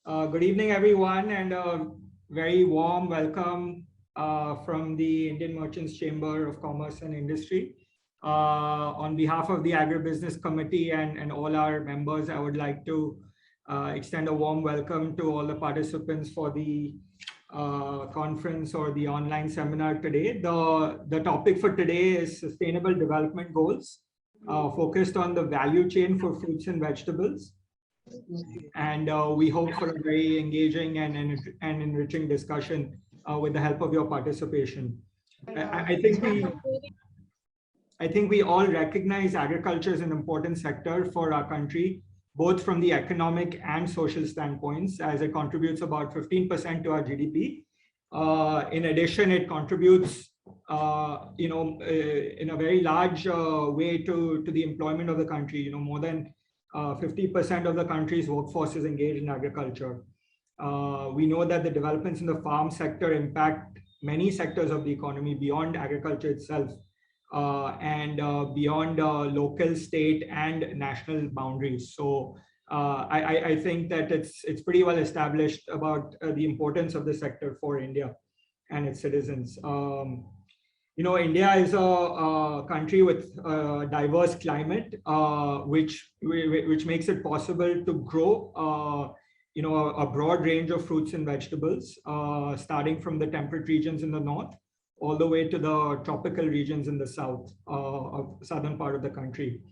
Good evening, everyone, and a very warm welcome from the Indian Merchants Chamber of Commerce and Industry. On behalf of the Agribusiness Committee and all our members, I would like to extend a warm welcome to all the participants for the conference or the online seminar today. The topic for today is Sustainable Development Goals, focused on the value chain for fruits and vegetables. And we hope for a very engaging and enriching discussion with the help of your participation. I think we all recognize agriculture as an important sector for our country, both from the economic and social standpoints, as it contributes about 15% to our GDP. In addition, it contributes, in a very large way to the employment of the country. More than 50% of the country's workforce is engaged in agriculture. We know that the developments in the farm sector impact many sectors of the economy beyond agriculture itself and beyond local, state, and national boundaries. So I think that it's pretty well established about the importance of the sector for India and its citizens. India is a country with a diverse climate, which makes it possible to grow, a broad range of fruits and vegetables, starting from the temperate regions in the north, all the way to the tropical regions in the southern part of the country.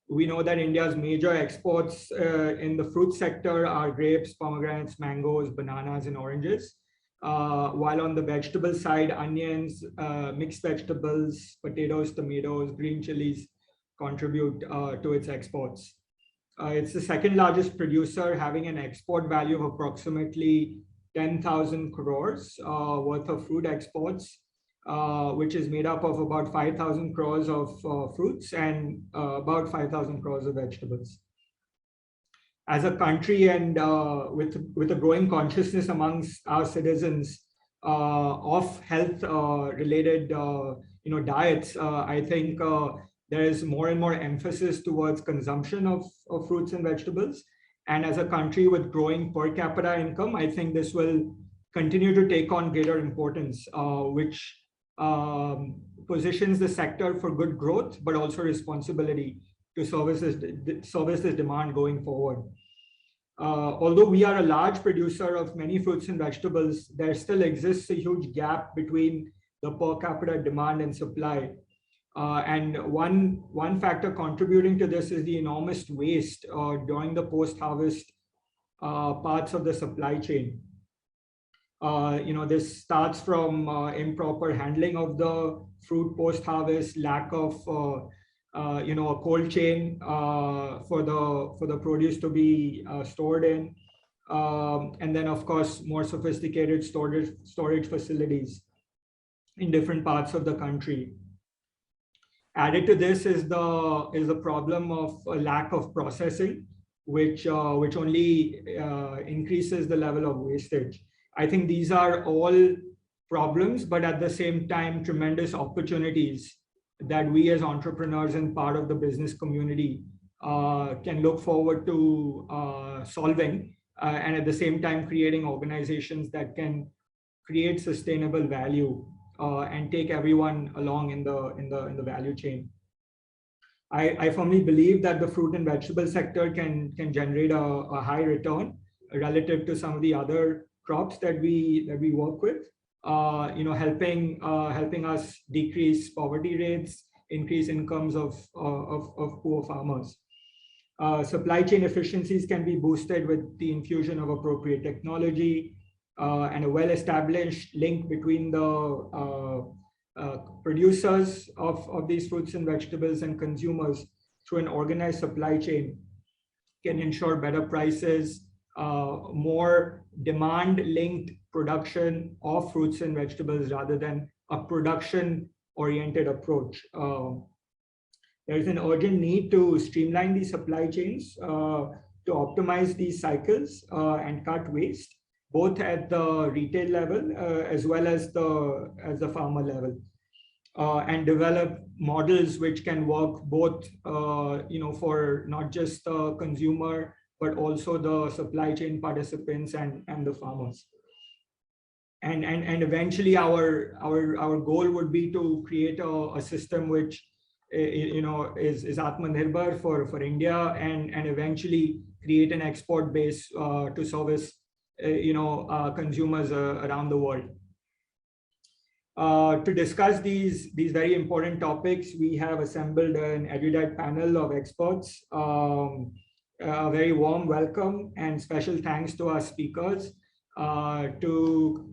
We know that India's major exports in the fruit sector are grapes, pomegranates, mangoes, bananas, and oranges. While on the vegetable side, onions, mixed vegetables, potatoes, tomatoes, green chilies contribute to its exports. It's the second largest producer, having an export value of approximately 10,000 crores worth of fruit exports, which is made up of about 5,000 crores of fruits and about 5,000 crores of vegetables. As a country, and with a growing consciousness amongst our citizens of health related diets, I think there is more and more emphasis towards consumption of fruits and vegetables. And as a country with growing per capita income, I think this will continue to take on greater importance, which positions the sector for good growth, but also responsibility to service this demand going forward. Although we are a large producer of many fruits and vegetables, there still exists a huge gap between the per capita demand and supply. And one factor contributing to this is the enormous waste during the post-harvest parts of the supply chain. This starts from improper handling of the fruit post-harvest, lack of a cold chain for the produce to be stored in, and then of course more sophisticated storage facilities in different parts of the country. Added to this is the problem of a lack of processing, which only increases the level of wastage. I think these are all problems, but at the same time tremendous opportunities that we as entrepreneurs and part of the business community can look forward to solving, and at the same time creating organizations that can create sustainable value and take everyone along in the value chain. I firmly believe that the fruit and vegetable sector can generate a high return relative to some of the other crops that we work with. Helping us decrease poverty rates, increase incomes of poor farmers. Supply chain efficiencies can be boosted with the infusion of appropriate technology and a well-established link between the producers of these fruits and vegetables and consumers through an organized supply chain can ensure better prices, more demand-linked production of fruits and vegetables rather than a production-oriented approach. There is an urgent need to streamline these supply chains to optimize these cycles and cut waste, both at the retail level as well as the farmer level, and develop models which can work both, for not just the consumer, but also the supply chain participants and the farmers. And eventually our goal would be to create a system which is Atmanirbhar for India, and eventually create an export base to service consumers around the world. To discuss these very important topics, we have assembled an erudite panel of experts. A very warm welcome and special thanks to our speakers. To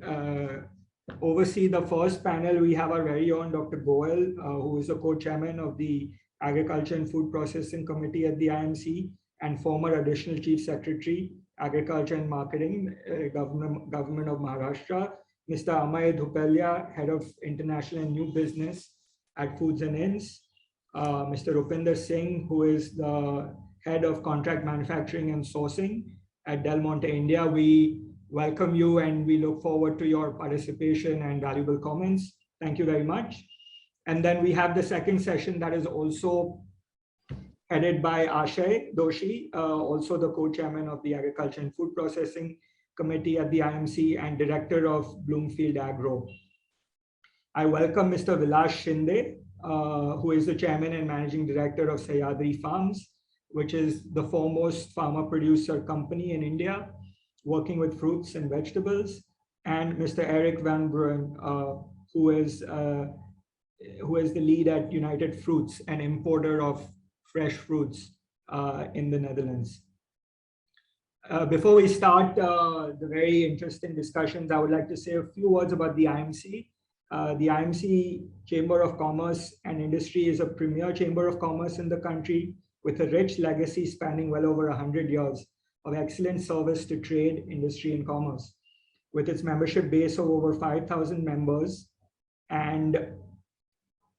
oversee the first panel, we have our very own Dr. Goel, who is the co-chairman of the Agriculture and Food Processing Committee at the IMC and former Additional Chief Secretary, Agriculture and Marketing, Government of Maharashtra. Mr. Amay Dhupelia, Head of International and New Business at Foods and Inns. Mr. Rupinder Singh, who is the Head of Contract Manufacturing and Sourcing at Del Monte, India. We welcome you and we look forward to your participation and valuable comments. Thank you very much. And then we have the second session that is also headed by Ashay Doshi, also the co-chairman of the Agriculture and Food Processing Committee at the IMC and director of Bloomfield Agro. I welcome Mr. Vilas Shinde, who is the chairman and managing director of Sahyadri Farms, which is the foremost farmer producer company in India, working with fruits and vegetables, and Mr. Eric Van Bruin, who is the lead at United Fruits, an importer of fresh fruits in the Netherlands. Before we start the very interesting discussions, I would like to say a few words about the IMC. The IMC Chamber of Commerce and Industry is a premier chamber of commerce in the country with a rich legacy spanning well over 100 years of excellent service to trade, industry, and commerce. With its membership base of over 5,000 members and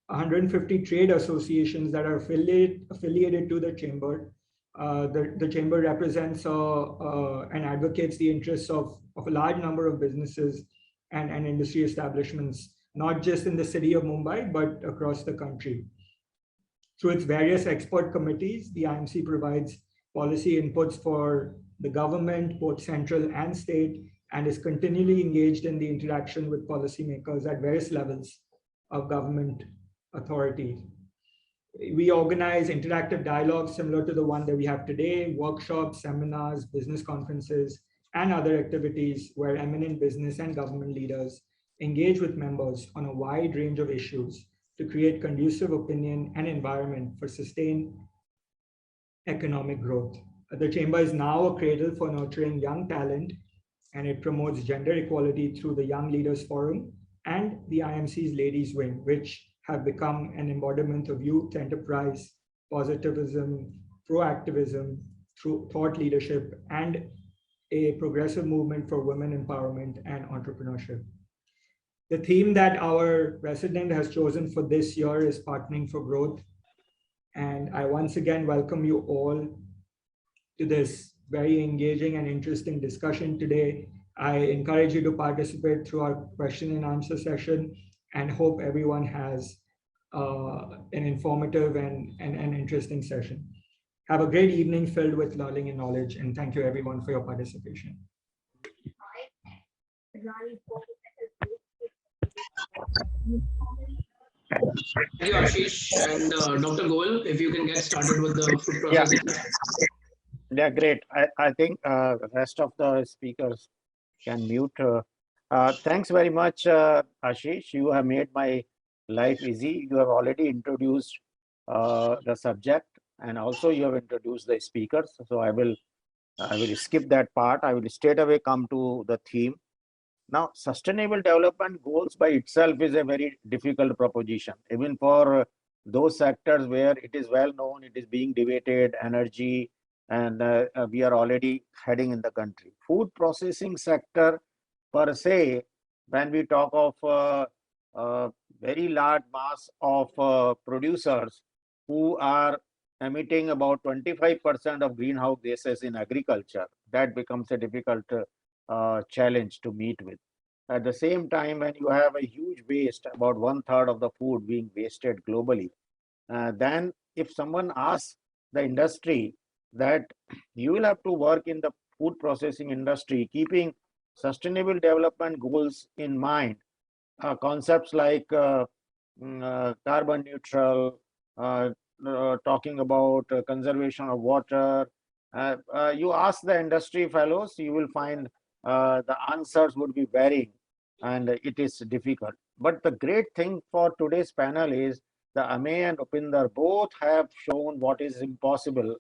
150 trade associations that are affiliated to the chamber, the chamber represents and advocates the interests of a large number of businesses and industry establishments, not just in the city of Mumbai, but across the country. Through its various expert committees, the IMC provides policy inputs for the government, both central and state, and is continually engaged in the interaction with policymakers at various levels of government authority. We organize interactive dialogues similar to the one that we have today, workshops, seminars, business conferences, and other activities where eminent business and government leaders engage with members on a wide range of issues to create conducive opinion and environment for sustained economic growth. The chamber is now a cradle for nurturing young talent, and it promotes gender equality through the Young Leaders Forum and the IMC's Ladies Wing, which have become an embodiment of youth enterprise, positivism, proactivism, through thought leadership, and a progressive movement for women empowerment and entrepreneurship. The theme that our president has chosen for this year is Partnering for Growth. And I once again welcome you all to this very engaging and interesting discussion today. I encourage you to participate through our question and answer session, and hope everyone has an informative and interesting session. Have a great evening filled with learning and knowledge, and thank you everyone for your participation. Thank you, Ashish. And Dr. Goel, if you can get started with the food processing. Yeah, great. I think the rest of the speakers can mute. Thanks very much, Ashish. You have made my life easy. You have already introduced the subject, and also you have introduced the speakers. So I will skip that part. I will straight away come to the theme. Now, sustainable development goals by itself is a very difficult proposition, even for those sectors where it is well known, it is being debated, energy, and we are already heading in the country. Food processing sector per se, when we talk of very large mass of producers who are emitting about 25% of greenhouse gases in agriculture, that becomes a difficult challenge to meet with. At the same time, when you have a huge waste, about 1/3 of the food being wasted globally, then if someone asks the industry that you will have to work in the food processing industry, keeping sustainable development goals in mind. Concepts like carbon neutral, talking about conservation of water. You ask the industry fellows, you will find the answers would be varying, and it is difficult. But the great thing for today's panel is the Amey and Upinder both have shown what is impossible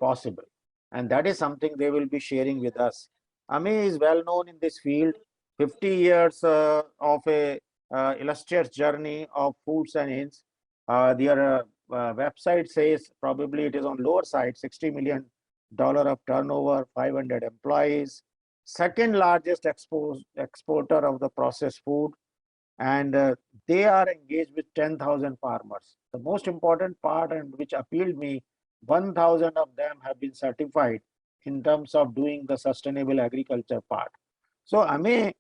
possible, and that is something they will be sharing with us. Amey is well known in this field, 50 years of a illustrious journey of foods and inns. Their website says probably it is on lower side, $60 million of turnover, 500 employees, second largest exporter of the processed food, and they are engaged with 10,000 farmers. The most important part, and which appealed me, 1,000 of them have been certified in terms of doing the sustainable agriculture part. So Amey,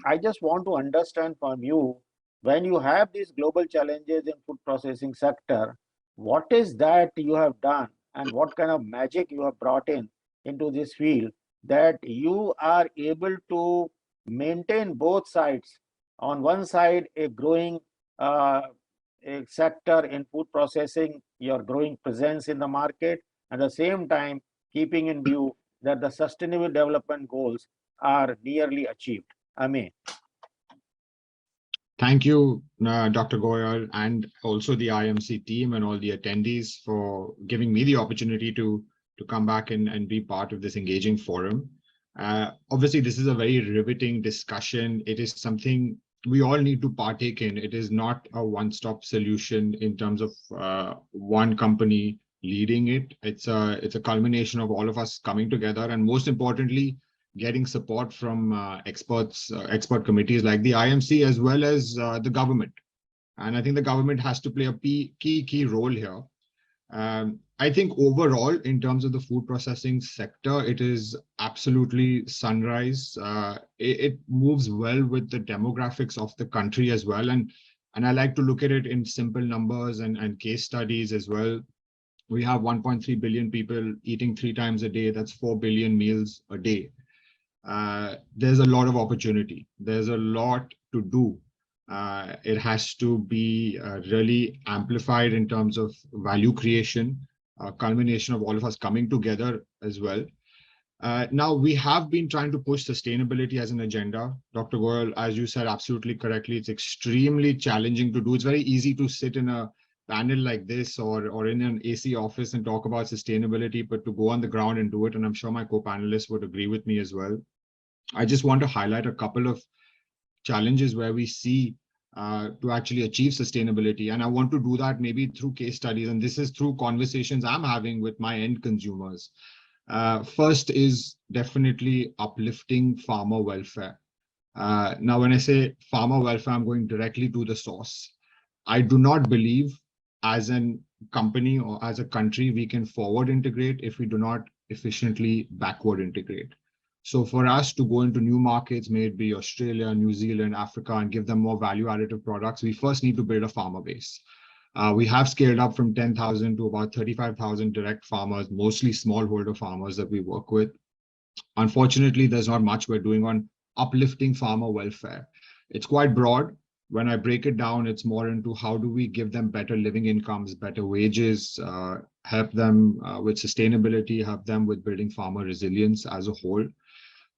I just want to understand from you, when you have these global challenges in food processing sector, what is that you have done and what kind of magic you have brought in into this field that you are able to maintain both sides? On one side, a growing a sector in food processing, your growing presence in the market, at the same time keeping in view that the sustainable development goals are nearly achieved. Amey. Thank you, Dr. Goyal, and also the IMC team and all the attendees for giving me the opportunity to come back and be part of this engaging forum. Obviously, this is a very riveting discussion. It is something we all need to partake in. It is not a one-stop solution in terms of one company leading it. It's a culmination of all of us coming together, and most importantly, getting support from expert committees like the IMC as well as the government. And I think the government has to play a key role here. I think overall, in terms of the food processing sector, it is absolutely sunrise. It moves well with the demographics of the country as well. And I like to look at it in simple numbers and case studies as well. We have 1.3 billion people eating 3 times a day. That's 4 billion meals a day. There's a lot of opportunity. There's a lot to do. It has to be really amplified in terms of value creation, a culmination of all of us coming together as well. Now, we have been trying to push sustainability as an agenda. Dr. Goyal, as you said absolutely correctly, it's extremely challenging to do. It's very easy to sit in a panel like this or in an AC office and talk about sustainability, but to go on the ground and do it, and I'm sure my co-panelists would agree with me as well. I just want to highlight a couple of challenges where we see to actually achieve sustainability. And I want to do that maybe through case studies. And this is through conversations I'm having with my end consumers. First is definitely uplifting farmer welfare. Now, when I say farmer welfare, I'm going directly to the source. I do not believe as a company or as a country, we can forward integrate if we do not efficiently backward integrate. So for us to go into new markets, may it be Australia, New Zealand, Africa, and give them more value additive products, we first need to build a farmer base. We have scaled up from 10,000 to about 35,000 direct farmers, mostly smallholder farmers that we work with. Unfortunately, there's not much we're doing on uplifting farmer welfare. It's quite broad. When I break it down, it's more into how do we give them better living incomes, better wages, help them with sustainability, help them with building farmer resilience as a whole.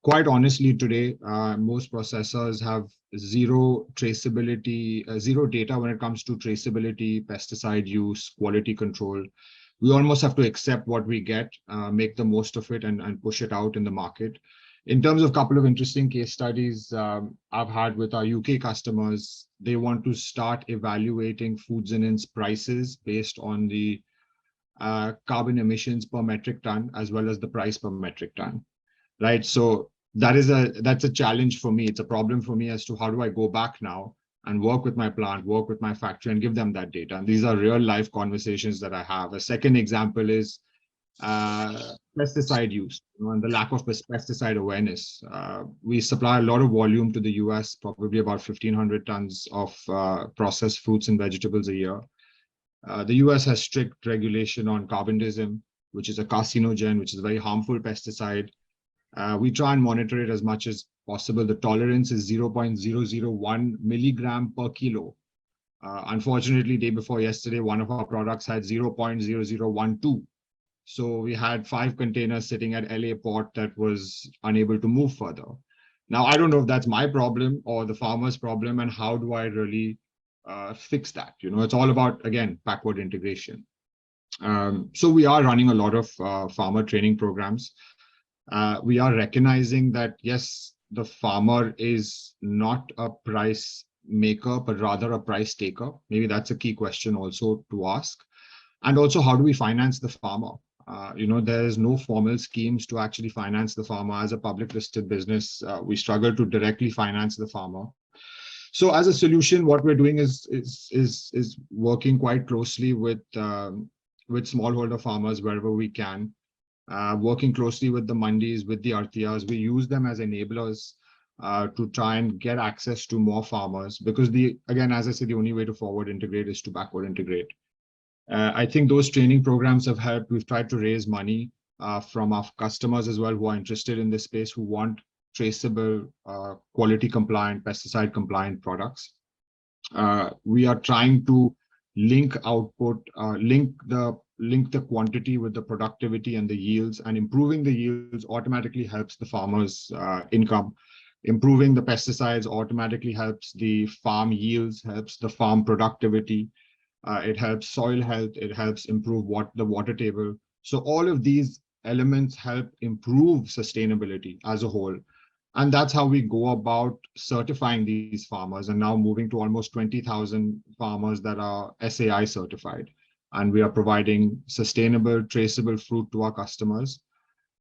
Quite honestly, today, most processors have zero traceability, zero data when it comes to traceability, pesticide use, quality control. We almost have to accept what we get, make the most of it, and push it out in the market. In terms of a couple of interesting case studies I've had with our UK customers, they want to start evaluating foods and inns prices based on the carbon emissions per metric ton, as well as the price per metric ton, right? So that's a challenge for me. It's a problem for me as to how do I go back now and work with my plant, work with my factory, and give them that data. And these are real life conversations that I have. A second example is pesticide use, and the lack of pesticide awareness. We supply a lot of volume to the US, probably about 1,500 tons of processed fruits and vegetables a year. The US has strict regulation on carbondism. which is a carcinogen, which is a very harmful pesticide. We try and monitor it as much as possible. The tolerance is 0.001 milligram per kilo. Unfortunately, day before yesterday, one of our products had 0.0012. So we had 5 containers sitting at LA port that was unable to move further. Now, I don't know if that's my problem or the farmer's problem, and how do I really fix that? It's all about, again, backward integration. So we are running a lot of farmer training programs. We are recognizing that, yes, the farmer is not a price maker, but rather a price taker. Maybe that's a key question also to ask. And also, how do we finance the farmer? There's no formal schemes to actually finance the farmer. As a public listed business, we struggle to directly finance the farmer. So as a solution, what we're doing is working quite closely with smallholder farmers wherever we can, working closely with the mandis, with the artiyas. We use them as enablers to try and get access to more farmers, because again, as I said, the only way to forward integrate is to backward integrate. I think those training programs have helped. We've tried to raise money from our customers as well, who are interested in this space, who want traceable, quality compliant, pesticide compliant products. We are trying to link output, link the quantity with the productivity and the yields, and improving the yields automatically helps the farmer's income. Improving the pesticides automatically helps the farm yields, helps the farm productivity. It helps soil health, it helps improve the water table. So all of these elements help improve sustainability as a whole. And that's how we go about certifying these farmers, and now moving to almost 20,000 farmers that are SAI certified. And we are providing sustainable, traceable fruit to our customers.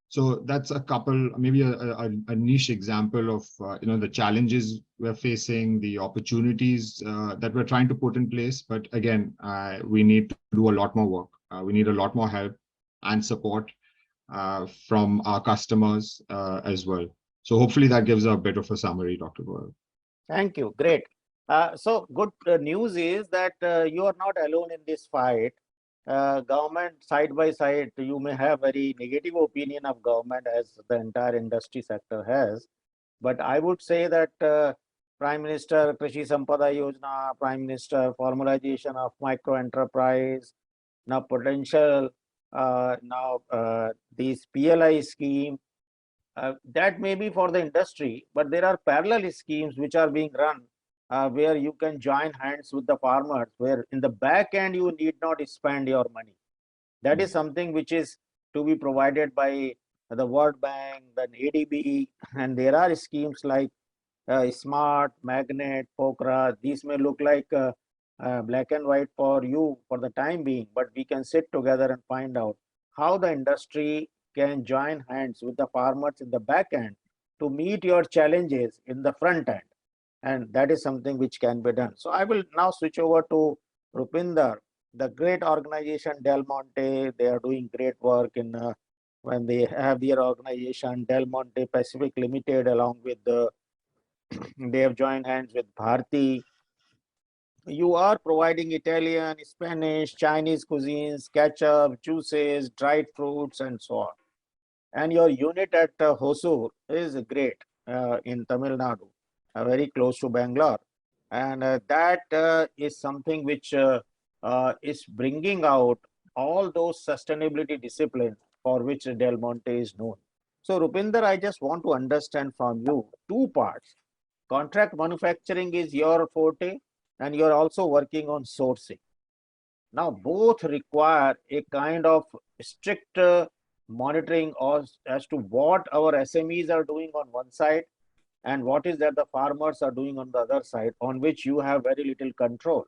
So that's a couple, maybe a niche example of the challenges we're facing, the opportunities that we're trying to put in place. But again, we need to do a lot more work. We need a lot more help and support from our customers as well. So hopefully that gives a bit of a summary, Dr. Goyal. Thank you. Great. So good news is that you are not alone in this fight. Government side by side, you may have very negative opinion of government, as the entire industry sector has. But I would say that Prime Minister Krishi Sampada Yojana, Prime Minister formalization of micro enterprise, now potential, this PLI scheme, that may be for the industry, but there are parallel schemes which are being run where you can join hands with the farmers, where in the back end you need not spend your money. That is something which is to be provided by the World Bank, then ADB, and there are schemes like Smart, Magnet, Pokra. These may look like black and white for you for the time being, but we can sit together and find out how the industry can join hands with the farmers in the back end to meet your challenges in the front end. And that is something which can be done. So I will now switch over to Rupinder, the great organization Del Monte. They are doing great work in when they have their organization Del Monte Pacific Limited, along with they have joined hands with Bharti. You are providing Italian, Spanish, Chinese cuisines, ketchup, juices, dried fruits, and so on. And your unit at Hosur is great in Tamil Nadu, very close to Bangalore. And that is something which is bringing out all those sustainability disciplines for which Del Monte is known. So Rupinder, I just want to understand from you two parts. Contract manufacturing is your forte, and you're also working on sourcing. Now, both require a kind of strict monitoring as to what our SMEs are doing on one side and what is that the farmers are doing on the other side, on which you have very little control.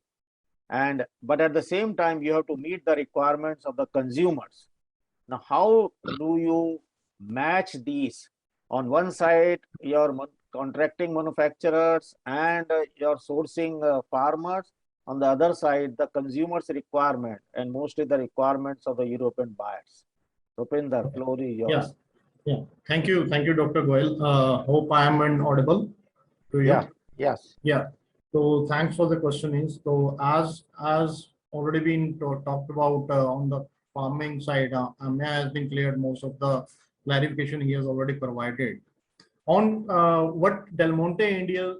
But at the same time, you have to meet the requirements of the consumers. Now, how do you match these? On one side, your contracting manufacturers and your sourcing farmers. On the other side, the consumers' requirement and mostly the requirements of the European buyers. Rupinder, floor is yours. Yeah. Thank you, Dr. Goyal. Hope I am audible to you. Yeah. Yes. Yeah. So thanks for the question. So as already been talked about on the farming side, Amya has been cleared most of the clarification he has already provided. On what Del Monte India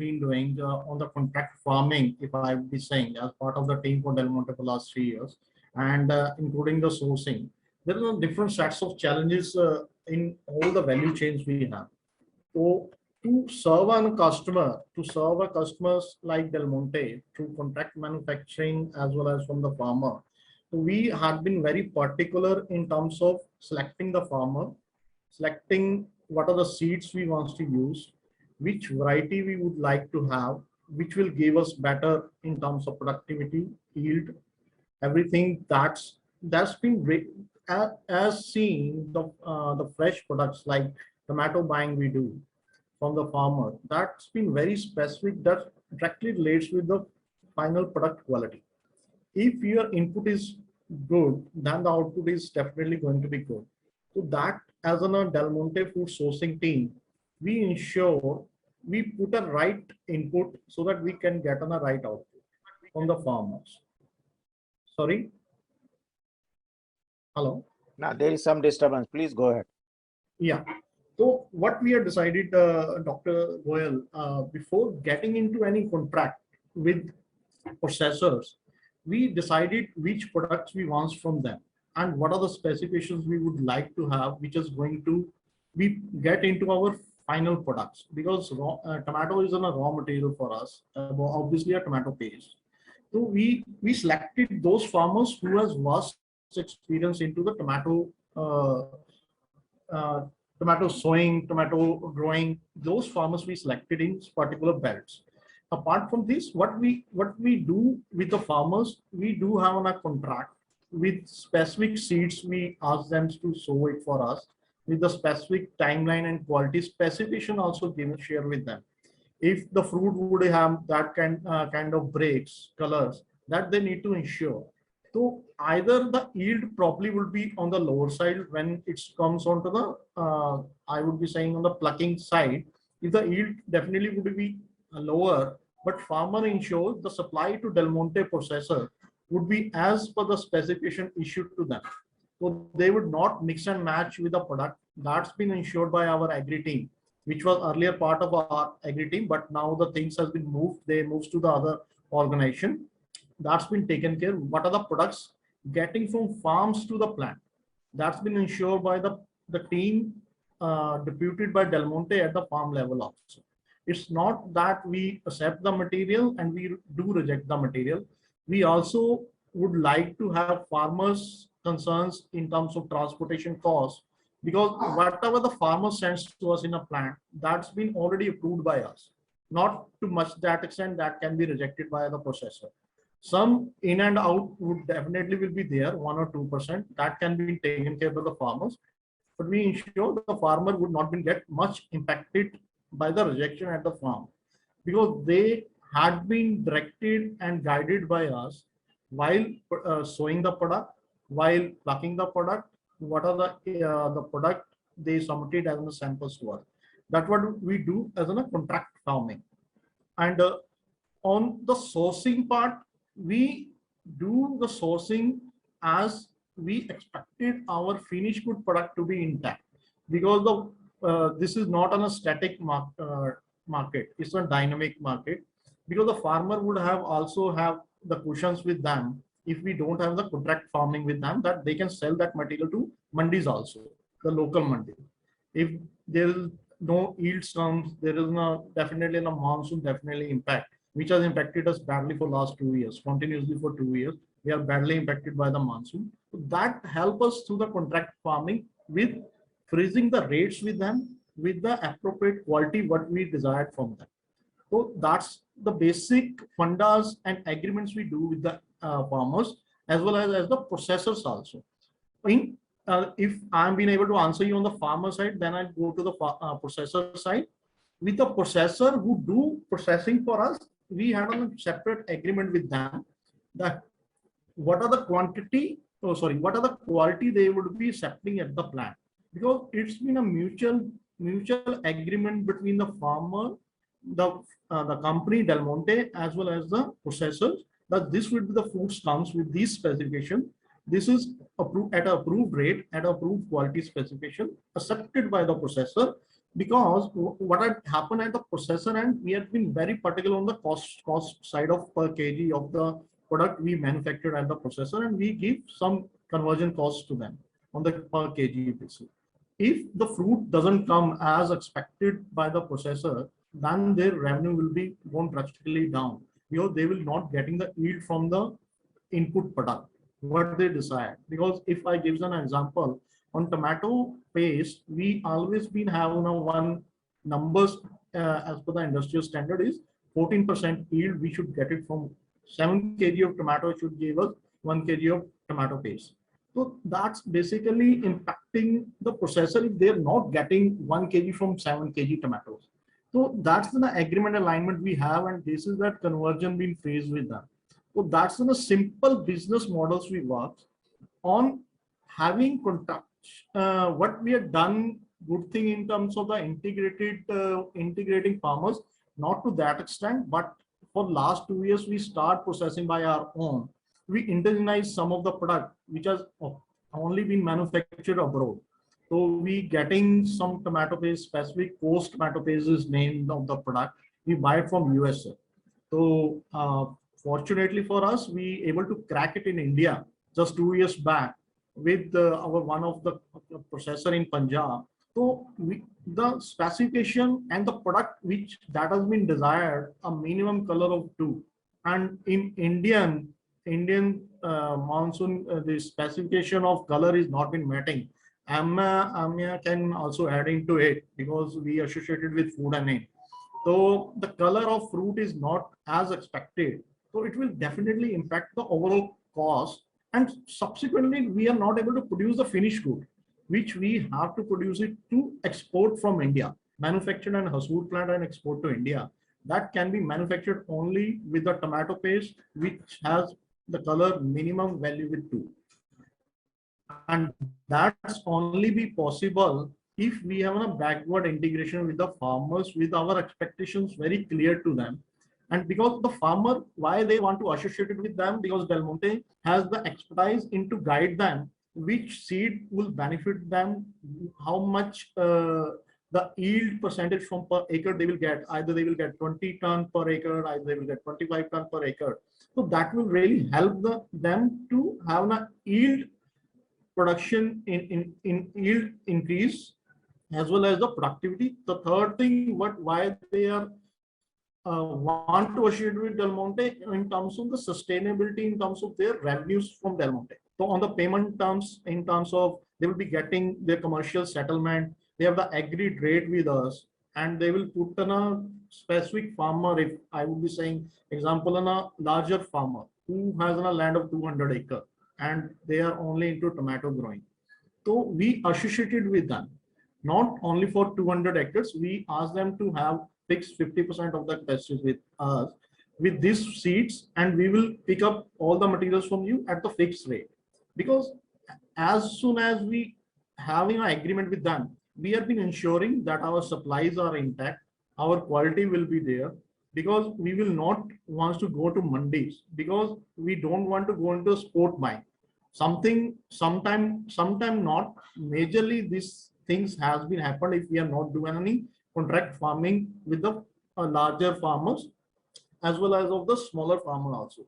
been doing on the contract farming, if I would be saying, as part of the team for Del Monte for last 3 years, and including the sourcing, there are different sets of challenges in all the value chains we have. So to serve a customers like Del Monte through contract manufacturing as well as from the farmer, we have been very particular in terms of selecting the farmer, selecting what are the seeds we want to use, which variety we would like to have, which will give us better in terms of productivity, yield, everything that's been as seen the fresh products like tomato buying we do from the farmer. That's been very specific. That directly relates with the final product quality. If your input is good, then the output is definitely going to be good. So that as a Del Monte food sourcing team, we ensure we put a right input so that we can get on a right output from the farmers. Sorry. Hello. Now there is some disturbance. Please go ahead. Yeah. So what we have decided, Dr. Goyal, before getting into any contract with processors, we decided which products we want from them and what are the specifications we would like to have, which is going to be get into our final products, because tomato is a raw material for us, obviously a tomato paste. So we selected those farmers who has vast experience into the tomato tomato sowing, tomato growing. Those farmers we selected in particular belts. Apart from this, what we do with the farmers, we do have on a contract with specific seeds. We ask them to sow it for us with the specific timeline and quality specification also share with them. If the fruit would have that kind of breaks, colors, that they need to ensure. So either the yield probably will be on the lower side when it comes onto the, I would be saying on the plucking side, if the yield definitely would be lower, but farmer ensures the supply to Del Monte processor would be as per the specification issued to them. So they would not mix and match with the product. That's been ensured by our agri team, which was earlier part of our agri team, but now the things has been moved. They moved to the other organization. That's been taken care. What are the products getting from farms to the plant? That's been ensured by the team deputed by Del Monte at the farm level also. It's not that we accept the material and we do reject the material. We also would like to have farmers' concerns in terms of transportation costs, because whatever the farmer sends to us in a plant, that's been already approved by us. Not to much that extent that can be rejected by the processor. Some in and out would definitely will be there, 1 or 2%. That can be taken care by the farmers. But we ensure the farmer would not get much impacted by the rejection at the farm, because they had been directed and guided by us while sowing the product, while plucking the product, what are the product they submitted as a samples to us. That's what we do as a contract farming. And on the sourcing part, we do the sourcing as we expected our finished good product to be intact, because the this is not on a static market, it's a dynamic market, because the farmer would also have the cushions with them. If we don't have the contract farming with them, that they can sell that material to mandis also, the local mandi. If there is no yield comes, there is no definitely no monsoon definitely impact, which has impacted us badly for last 2 years, continuously for 2 years. We are badly impacted by the monsoon. So that help us through the contract farming with freezing the rates with them with the appropriate quality what we desired from them. So that's the basic fundas and agreements we do with the farmers as well as the processors also. If I'm being able to answer you on the farmer side, then I'll go to the processor side. With the processor who do processing for us, we had a separate agreement with them that what are the what are the quality they would be accepting at the plant, because it's been a mutual agreement between the farmer, the company Del Monte as well as the processors, that this would be the foods comes with these specifications. This is approved at an approved rate, at approved quality specification, accepted by the processor. Because what had happened at the processor end, we had been very particular on the cost side of per kg of the product we manufactured at the processor, and we give some conversion costs to them on the per kg basis. If the fruit doesn't come as expected by the processor, then their revenue will be gone drastically down, because they will not getting the yield from the input product what they decide. Because if I give an example, on tomato paste, we always been having a one numbers as per the industrial standard is 14% yield. We should get it from 7 kg of tomato should give us 1 kg of tomato paste. So that's basically impacting the processor if they're not getting 1 kg from 7 kg tomatoes. So that's the agreement alignment we have, and this is that conversion being phased with them. So that's the simple business models we work on, having contact. What we have done good thing in terms of the integrating farmers, not to that extent, but for last 2 years we start processing by our own. We indigenize some of the product which has only been manufactured abroad. So we getting some tomato paste, specific Coast tomato paste is named of the product. We buy it from USA. So fortunately for us, we able to crack it in India just 2 years back with our one of the processor in Punjab. So the specification and the product which that has been desired a minimum color of 2, and in Indian monsoon the specification of color is not been meeting. Amia can also add into it because we associated with food and aid. So the color of fruit is not as expected. So it will definitely impact the overall cost. And subsequently, we are not able to produce the finished good, which we have to produce it to export from India, manufactured in Hasur plant and export to India. That can be manufactured only with the tomato paste, which has the color minimum value with 2. And that's only be possible if we have a backward integration with the farmers, with our expectations very clear to them. And because the farmer, why they want to associate it with them, because Del Monte has the expertise in to guide them, which seed will benefit them, how much the yield percentage from per acre they will get. Either they will get 20 ton per acre, either they will get 25 ton per acre. So that will really help them to have a yield production in yield increase, as well as the productivity. The third thing, why they are want to associate with Del Monte in terms of the sustainability, in terms of their revenues from Del Monte. So on the payment terms, in terms of they will be getting their commercial settlement, they have the agreed rate with us, and they will put on a specific farmer. If I would be saying example on a larger farmer who has a land of 200 acre and they are only into tomato growing. So we associated with them, not only for 200 acres, we ask them to have fixed 50% of the capacity with us with these seeds, and we will pick up all the materials from you at the fixed rate. Because as soon as we having an agreement with them, we have been ensuring that our supplies are intact, our quality will be there, because we will not want to go to mandis, because we don't want to go into a sport mine. Sometime not. Majorly these things has been happened if we are not doing any contract farming with the larger farmers, as well as of the smaller farmer also.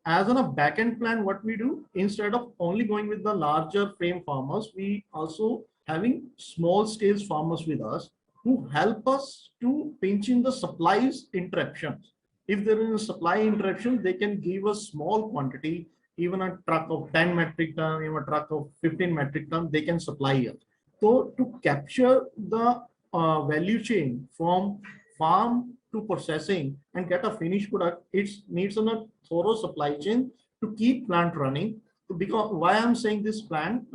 As on a back-end plan, what we do, instead of only going with the larger frame farmers, we also having small scale farmers with us who help us to pinch in the supplies interruptions. If there is a supply interruption, they can give us small quantity, even a truck of 10 metric ton, even a truck of 15 metric ton, they can supply us. So to capture the value chain from farm to processing and get a finished product, it needs a thorough supply chain to keep plant running. Because why I'm saying this plan,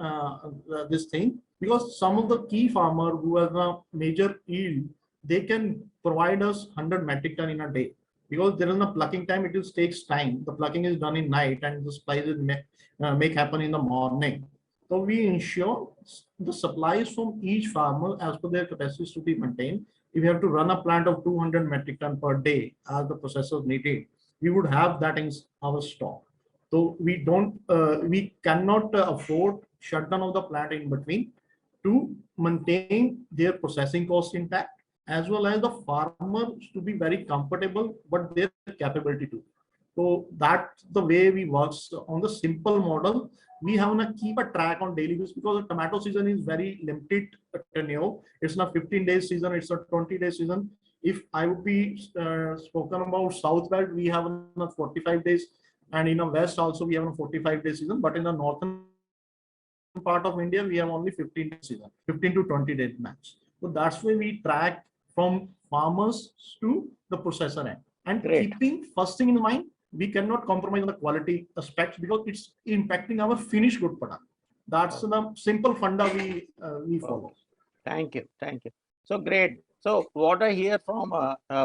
this thing, because some of the key farmer who has a major yield, they can provide us 100 metric ton in a day. Because there is no plucking time, it just takes time. The plucking is done in night and the supplies make happen in the morning. So we ensure the supplies from each farmer as per their capacities to be maintained. If you have to run a plant of 200 metric ton per day as the processors needed, we would have that in our stock. So we cannot afford shutdown of the plant in between to maintain their processing cost intact, as well as the farmers to be very comfortable, but their capability to. So that's the way we work on the simple model. We have to keep a track on daily basis because the tomato season is very limited tenure. It's not 15 days season, it's a 20-day season. If I would be spoken about South Belt, we have a 45 days, and in the West also we have a 45-day season, but in the northern part of India, we have only 15 season, 15 to 20 days max. So that's why we track from farmers to the processor end. And Great. keeping first thing in mind, we cannot compromise on the quality aspects because it's impacting our finished good product. That's the simple funda we follow. Thank you. Thank you. So great. So what I hear from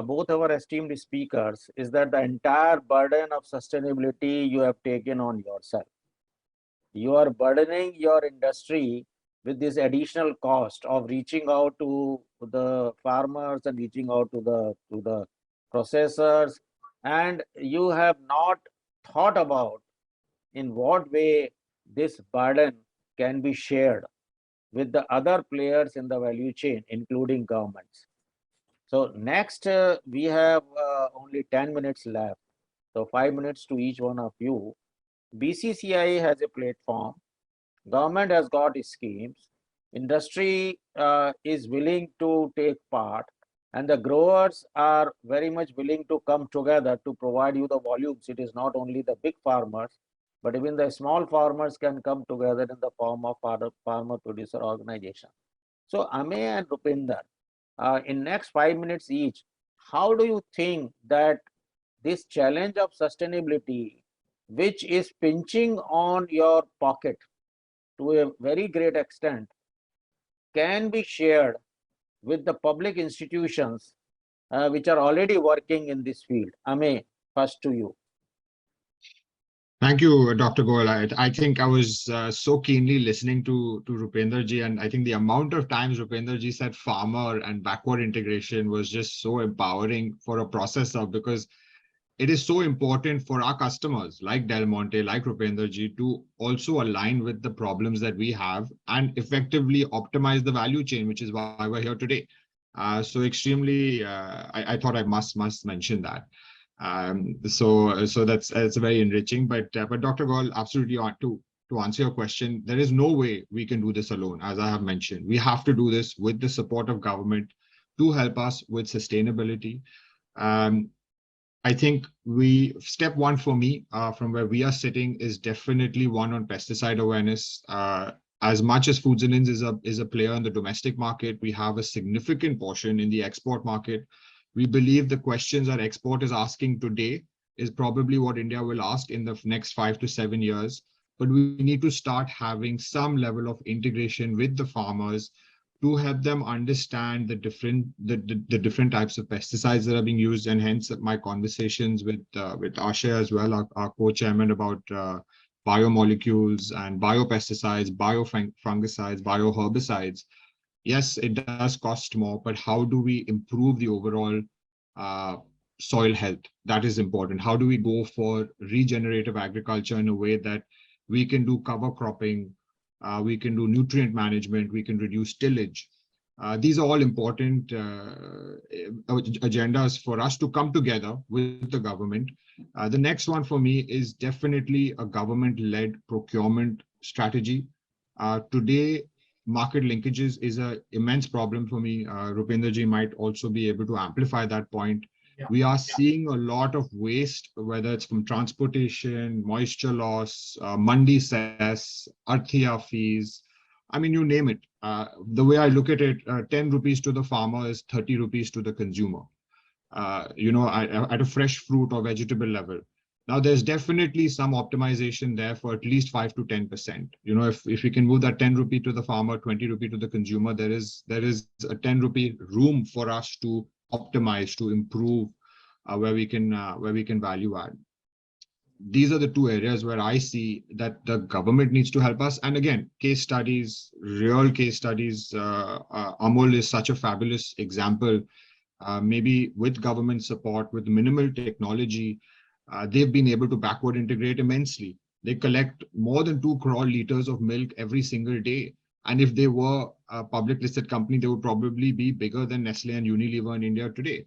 both our esteemed speakers is that the entire burden of sustainability you have taken on yourself. You are burdening your industry with this additional cost of reaching out to the farmers and reaching out to the processors, and you have not thought about in what way this burden can be shared with the other players in the value chain, including governments. So next, we have only 10 minutes left. So 5 minutes to each one of you. BCCI has a platform. Government has got schemes. Industry is willing to take part, and the growers are very much willing to come together to provide you the volumes. It is not only the big farmers, but even the small farmers can come together in the form of farmer producer organization. So Amey and Rupinder, in next 5 minutes each, how do you think that this challenge of sustainability, which is pinching on your pocket to a very great extent, can be shared with the public institutions which are already working in this field? Amey, first to you. Thank you, Dr. Goel. I think I was so keenly listening to Rupinder ji, and I think the amount of times Rupinder ji said farmer and backward integration was just so empowering for a processor, because it is so important for our customers like Del Monte, like Rupinder ji, to also align with the problems that we have and effectively optimize the value chain, which is why we're here today. So extremely, I thought I must mention that. So that's very enriching. But Dr. Goel, absolutely, to answer your question, there is no way we can do this alone. As I have mentioned, we have to do this with the support of government to help us with sustainability. I think step one for me, from where we are sitting, is definitely one on pesticide awareness. As much as Foods and Inns is a player in the domestic market, we have a significant portion in the export market. We believe the questions our export is asking today is probably what India will ask in the next 5 to 7 years. But we need to start having some level of integration with the farmers to help them understand the different types of pesticides that are being used, and hence my conversations with Ashay as well, our co-chairman, about biomolecules and biopesticides, biofungicides, bioherbicides. Yes, it does cost more, but how do we improve the overall soil health? That is important. How do we go for regenerative agriculture in a way that we can do cover cropping, we can do nutrient management, we can reduce tillage? These are all important agendas for us to come together with the government. The next one for me is definitely a government-led procurement strategy. Today, market linkages is an immense problem for me. Rupinder ji might also be able to amplify that point. Yeah. We are seeing a lot of waste, whether it's from transportation, moisture loss, mandi cess, arthia fees. I mean, you name it. The way I look at it, 10 rupees to the farmer is 30 rupees to the consumer. At a fresh fruit or vegetable level. Now, there's definitely some optimization there for at least 5 to 10%. If we can move that 10 rupee to the farmer, 20 rupee to the consumer, there is a 10 rupee room for us to optimize, to improve, where we can value add. These are the two areas where I see that the government needs to help us. And again, case studies, real case studies. Amul is such a fabulous example. Maybe with government support, with minimal technology, they've been able to backward integrate immensely. They collect more than 2 crore liters of milk every single day. And if they were a public listed company, they would probably be bigger than Nestle and Unilever in India today.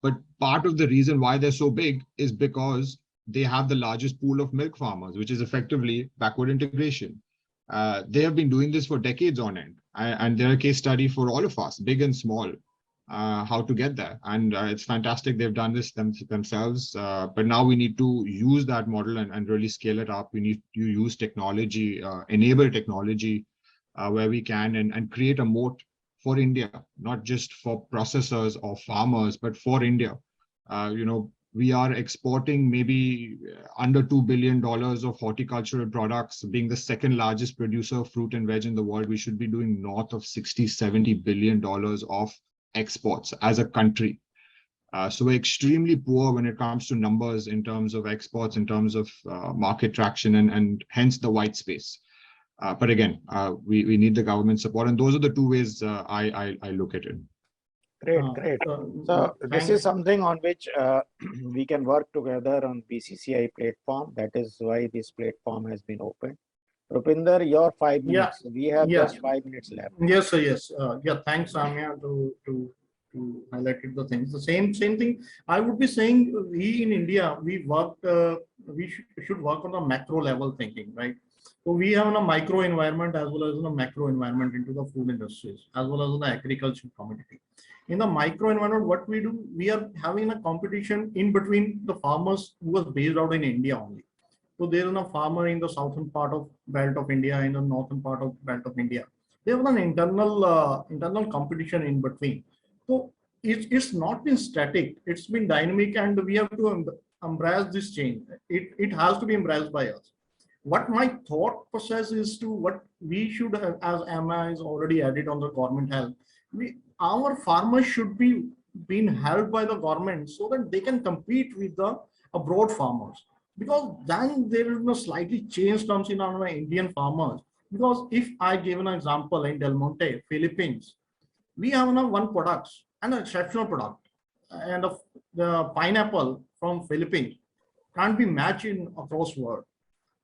But part of the reason why they're so big is because they have the largest pool of milk farmers, which is effectively backward integration. They have been doing this for decades on end. And they're a case study for all of us, big and small, how to get there. And it's fantastic they've done this themselves. But now we need to use that model and really scale it up. We need to use technology, enable technology where we can, and create a moat for India, not just for processors or farmers, but for India. We are exporting maybe under $2 billion of horticultural products, being the second largest producer of fruit and veg in the world. We should be doing north of $60-70 billion of exports as a country. So we're extremely poor when it comes to numbers in terms of exports, in terms of market traction, and hence the white space. But again, we need the government support, and those are the two ways I look at it. Great. So this is something on which we can work together on BCCI platform. That is why this platform has been opened. Rupinder, your 5 minutes. We have just 5 minutes left. Yes, sir. Yes. Thanks, Samya, to highlight the things. The same thing. I would be saying we in India, we should work on the macro level thinking, right? So we have a micro environment as well as a macro environment into the food industries, as well as the agriculture community. In the micro environment, what we do, we are having a competition in between the farmers who was based out in India only. So there is a farmer in the southern part of belt of India, in the northern part of belt of India. They have an internal competition in between. So it's not been static, it's been dynamic, and we have to embrace this change. It has to be embraced by us. What my thought process is to what we should have, as Emma is already added on the government help, our farmers should be being helped by the government so that they can compete with the abroad farmers, because then there is no slightly change comes in our Indian farmers. Because if I give an example in Del Monte, Philippines, we have one product, an exceptional product, and the pineapple from Philippines can't be matched in across world.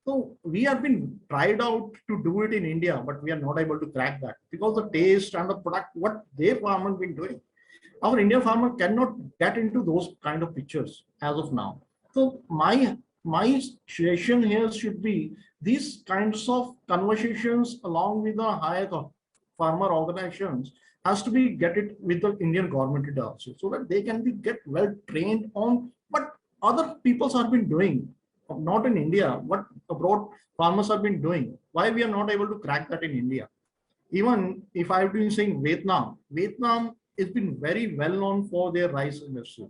So we have been tried out to do it in India, but we are not able to crack that because the taste and the product, what their farmers been doing, our Indian farmer cannot get into those kind of pictures as of now. So my suggestion here should be these kinds of conversations along with the higher farmer organizations has to be get it with the Indian government also, so that they can be get well trained on what other peoples have been doing, not in India, what abroad farmers have been doing. Why we are not able to crack that in India? Even if I've been saying Vietnam has been very well known for their rice industry.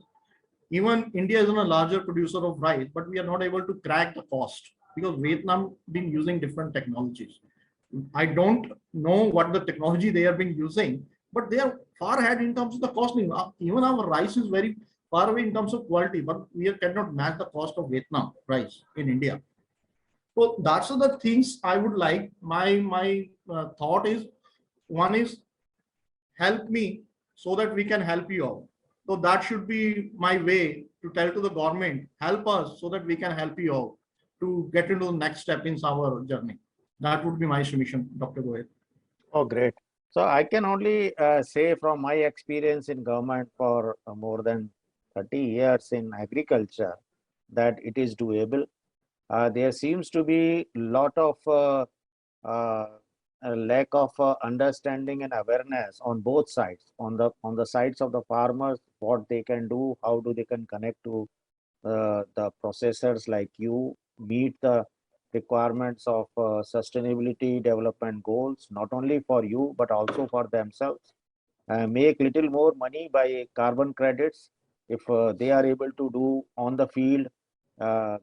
Even India is a larger producer of rice, but we are not able to crack the cost because Vietnam been using different technologies. I don't know what the technology they have been using, but they are far ahead in terms of the costing. Even our rice is very far away in terms of quality, but we cannot match the cost of Vietnam rice in India. So that's the things I would like. My thought is, one is help me so that we can help you out. So that should be my way to tell to the government, help us so that we can help you out to get into the next step in our journey. That would be my submission, Dr. Goyal. Oh, great. So I can only say from my experience in government for more than 30 years in agriculture that it is doable. There seems to be a lot of a lack of understanding and awareness on both sides, on the sides of the farmers, what they can do, how do they can connect to the processors like you, meet the requirements of sustainability development goals, not only for you but also for themselves, make little more money by carbon credits if they are able to do on the field,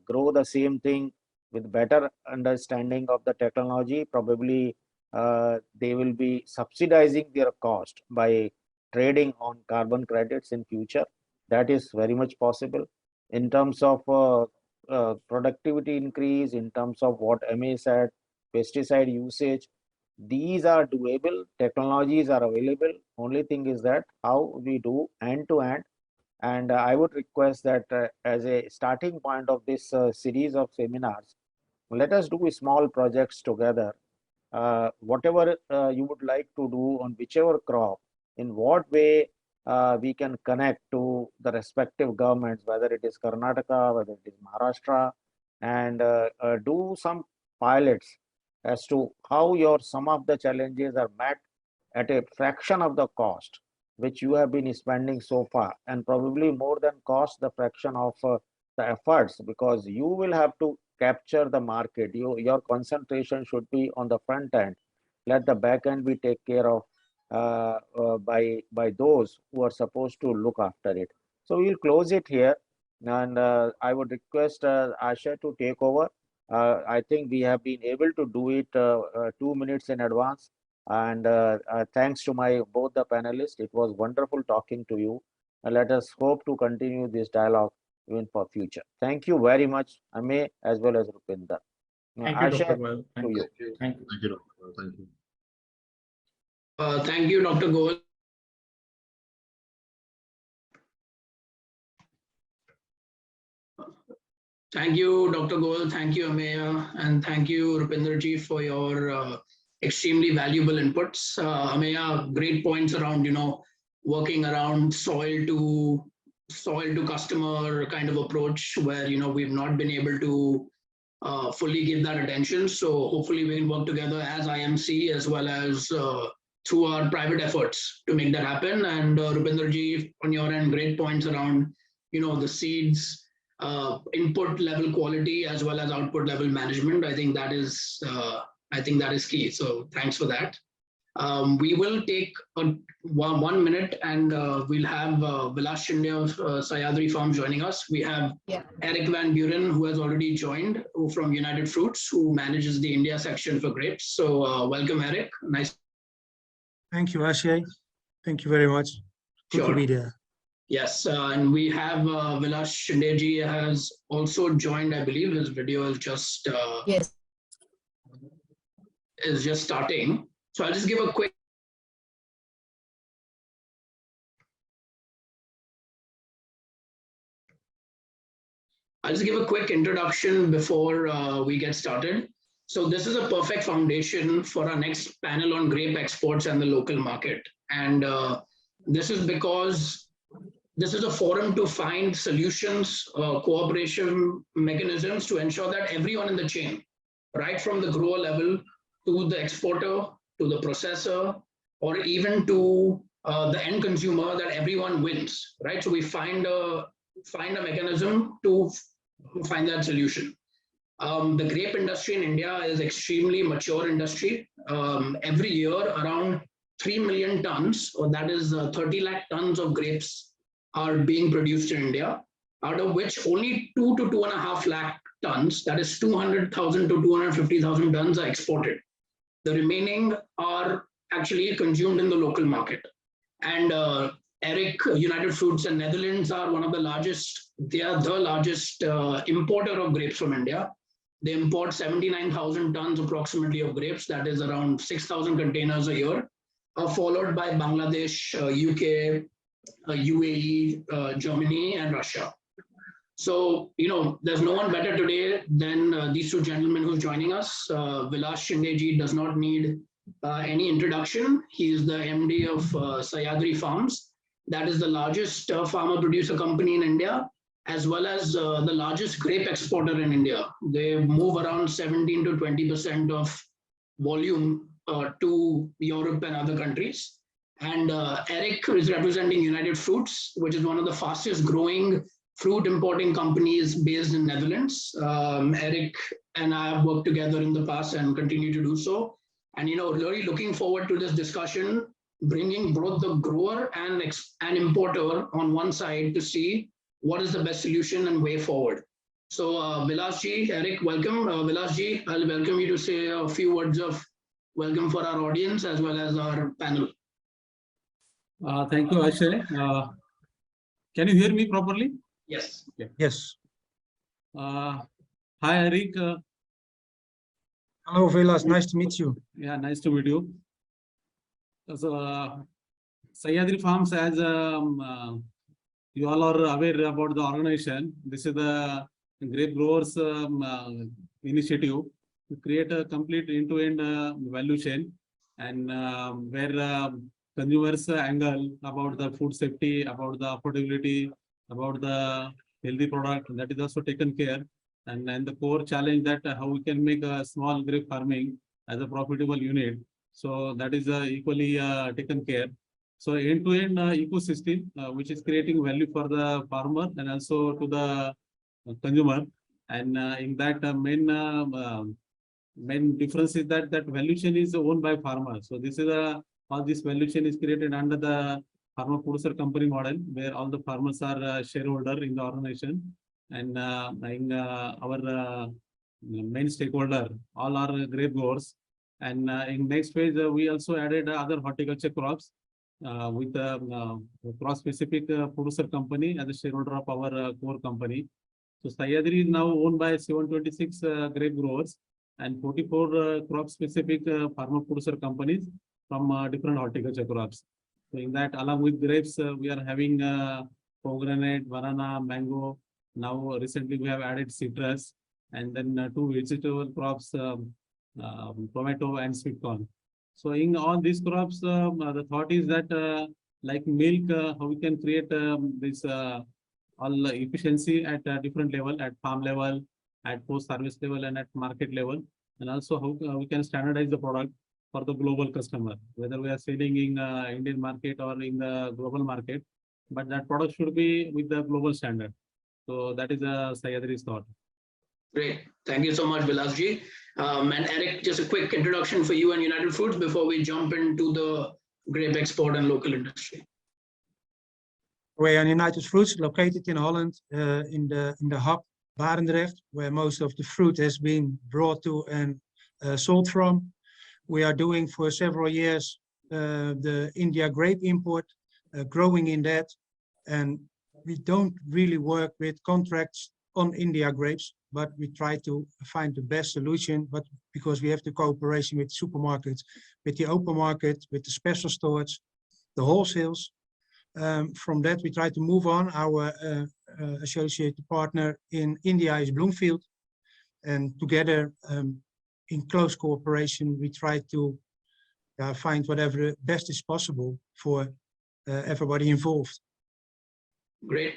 grow the same thing with better understanding of the technology. Probably they will be subsidizing their cost by trading on carbon credits in future. That is very much possible. In terms of productivity increase, in terms of what MA said, pesticide usage, these are doable, technologies are available. Only thing is that how we do end to end. And I would request that as a starting point of this series of seminars, let us do small projects together. Whatever you would like to do on whichever crop, in what way we can connect to the respective governments, whether it is Karnataka, whether it is Maharashtra, and do some pilots as to how some of the challenges are met at a fraction of the cost which you have been spending so far, and probably more than cost the fraction of the efforts, because you will have to capture the market. Your concentration should be on the front end. Let the back end be taken care of by those who are supposed to look after it. So we'll close it here, and I would request Asha to take over. I think we have been able to do it 2 minutes in advance. And thanks to both the panelists. It was wonderful talking to you. And let us hope to continue this dialogue even for future. Thank you very much, Ame, as well as Rupinder. Thank you, Dr. Goel. To you. Thank you. Thank you, Dr. Goel. Thank you. Thank you, Dr. Goel. Thank you, Dr. Goel. Thank you, Ameya, and thank you, Rupinder ji, for your extremely valuable inputs. Ameya, great points around, working around soil to customer kind of approach, where, we've not been able to fully give that attention. So hopefully we can work together as IMC as well as through our private efforts to make that happen. And Rupinder ji, on your end, great points around, the seeds, input level quality as well as output level management. I think that is key. So thanks for that. We will take 1 minute, and we'll have Vilas Shinde of Sahyadri Farm joining us. We have Eric Van Buren, who has already joined from United Fruits, who manages the India section for grapes. So welcome, Eric. Nice. Thank you, Ashay. Thank you very much. Good to be there. Yes, and we have Vilas Shinde ji has also joined. I believe his video is just is just starting. So I'll just give a quick. Introduction before we get started. So this is a perfect foundation for our next panel on grape exports and the local market. And this is because this is a forum to find solutions, cooperation mechanisms to ensure that everyone in the chain, right from the grower level to the exporter, to the processor, or even to the end consumer, that everyone wins, right? So we find a mechanism to find that solution. The grape industry in India is extremely mature industry. Every year, around 3 million tons, or that is 30 lakh tons of grapes are being produced in India, out of which only 2 to 2.5 lakh tons, that is 200,000 to 250,000 tons, are exported. The remaining are actually consumed in the local market. And Eric, United Fruits and Netherlands are one of the largest, they are the largest importer of grapes from India. They import 79,000 tons approximately of grapes, that is around 6,000 containers a year, followed by Bangladesh, UK, UAE, Germany, and Russia. So, there's no one better today than these two gentlemen who's joining us. Vilas Shinde ji does not need any introduction. He is the MD of Sahyadri Farms. That is the largest farmer-producer company in India, as well as the largest grape exporter in India. They move around 17 to 20% of volume to Europe and other countries. And Eric is representing United Fruits, which is one of the fastest growing fruit importing companies based in Netherlands. Eric and I have worked together in the past and continue to do so. And, really looking forward to this discussion, bringing both the grower and importer on one side to see what is the best solution and way forward. So Vilas ji, Eric, welcome. Vilas ji, I'll welcome you to say a few words of welcome for our audience as well as our panel. Thank you, Ashay. Can you hear me properly? Yes. Yeah. Yes. Hi, Eric. Hello, Vilas. Nice to meet you. Yeah, nice to meet you. So, Sahyadri Farms, as you all are aware about the organization, this is the grape growers initiative to create a complete end-to-end value chain, and where consumers angle about the food safety, about the affordability, about the healthy product, that is also taken care. And the core challenge that how we can make a small grape farming as a profitable unit. So that is equally taken care. So end-to-end ecosystem, which is creating value for the farmer and also to the consumer. And in that main difference is that value chain is owned by farmers. So this is how this value chain is created under the farmer producer company model, where all the farmers are shareholder in the organization, and our main stakeholder, all are grape growers. And in next phase, we also added other horticulture crops with a cross-specific producer company as a shareholder of our core company. So Sahyadri is now owned by 726 grape growers and 44 crop-specific farmer producer companies from different horticulture crops. So in that, along with grapes, we are having pomegranate, banana, mango. Now recently we have added citrus, and then 2 vegetable crops, tomato and sweet corn. So in all these crops, the thought is that like milk, how we can create this all efficiency at a different level, at farm level, at post-harvest level, and at market level, and also how we can standardize the product for the global customer, whether we are selling in Indian market or in the global market, but that product should be with the global standard. So that is Sahyadri's thought. Great. Thank you so much, Vilasji. And Eric, just a quick introduction for you and United Foods before we jump into the grape export and local industry. We are United Fruits, located in Holland, in the hub Barendrecht, where most of the fruit has been brought to and sold from. We are doing for several years the India grape import, growing in that, and we don't really work with contracts on India grapes, but we try to find the best solution. But because we have the cooperation with supermarkets, with the open market, with the special stores, the wholesales, from that we try to move on. Our associated partner in India is Bloomfield, and together in close cooperation we try to find whatever best is possible for everybody involved. Great.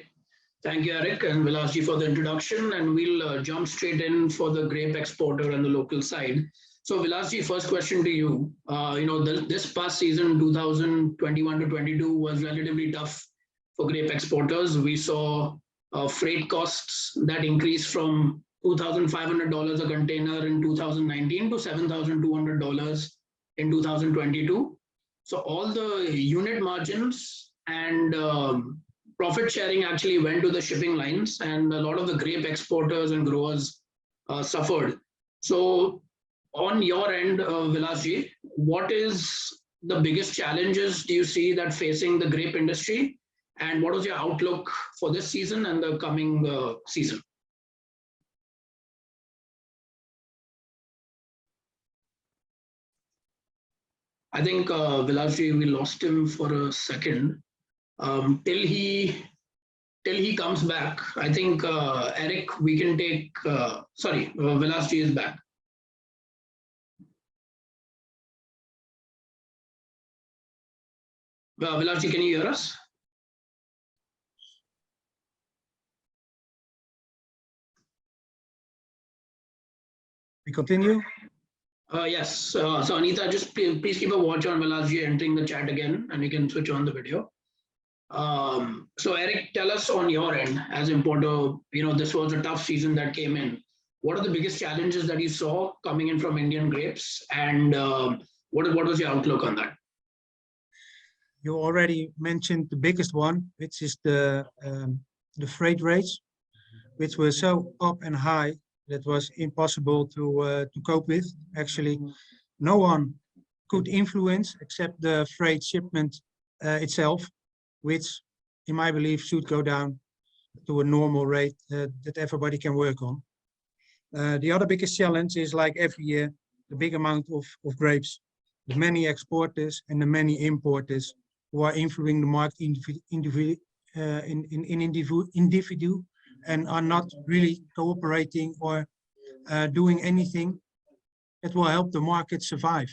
Thank you, Eric and Vilasji, for the introduction, and we'll jump straight in for the grape exporter and the local side. So Vilasji, first question to you. This past season, 2021 to 22, was relatively tough for grape exporters. We saw freight costs that increased from $2,500 a container in 2019 to $7,200 in 2022. So all the unit margins and profit sharing actually went to the shipping lines, and a lot of the grape exporters and growers suffered. So on your end, Vilasji, what is the biggest challenges do you see that facing the grape industry, and what was your outlook for this season and the coming season? I think Vilasji, we lost him for a second. Till he comes back, I think Eric, we can take. Vilasji is back. Vilasji, can you hear us? We continue. Yes. So Anita, just please keep a watch on Vilasji entering the chat again, and you can switch on the video. So Eric, tell us on your end, as importer, this was a tough season that came in. What are the biggest challenges that you saw coming in from Indian grapes, and what was your outlook on that? You already mentioned the biggest one, which is the freight rates, which were so up and high that was impossible to cope with. Actually, no one could influence except the freight shipment itself, which in my belief should go down to a normal rate that everybody can work on. The other biggest challenge is, like every year, the big amount of grapes, the many exporters and the many importers who are influencing the market individual and are not really cooperating or doing anything that will help the market survive.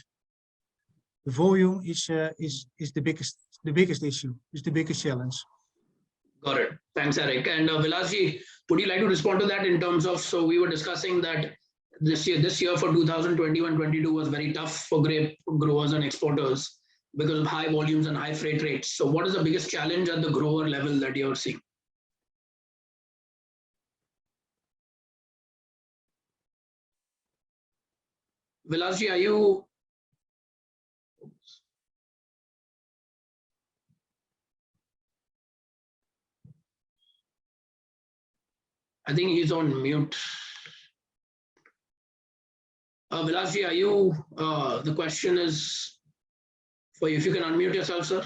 The volume is the biggest issue, is the biggest challenge. Got it. Thanks, Eric. And Vilasji, would you like to respond to that in terms of, so we were discussing that this year for 2021-22 was very tough for grape growers and exporters because of high volumes and high freight rates. So what is the biggest challenge at the grower level that you're seeing? Vilasji, are you? I think he's on mute. Vilasji, are you? The question is for you. If you can unmute yourself, sir.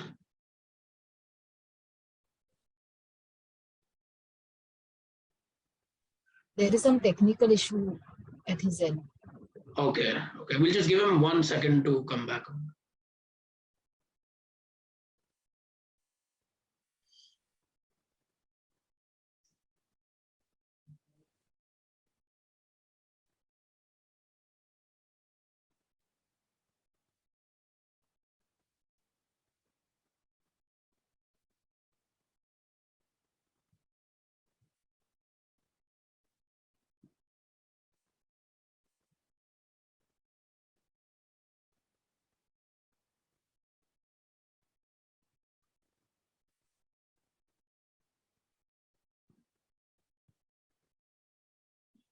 There is some technical issue at his end. Okay. Okay. We'll just give him 1 second to come back.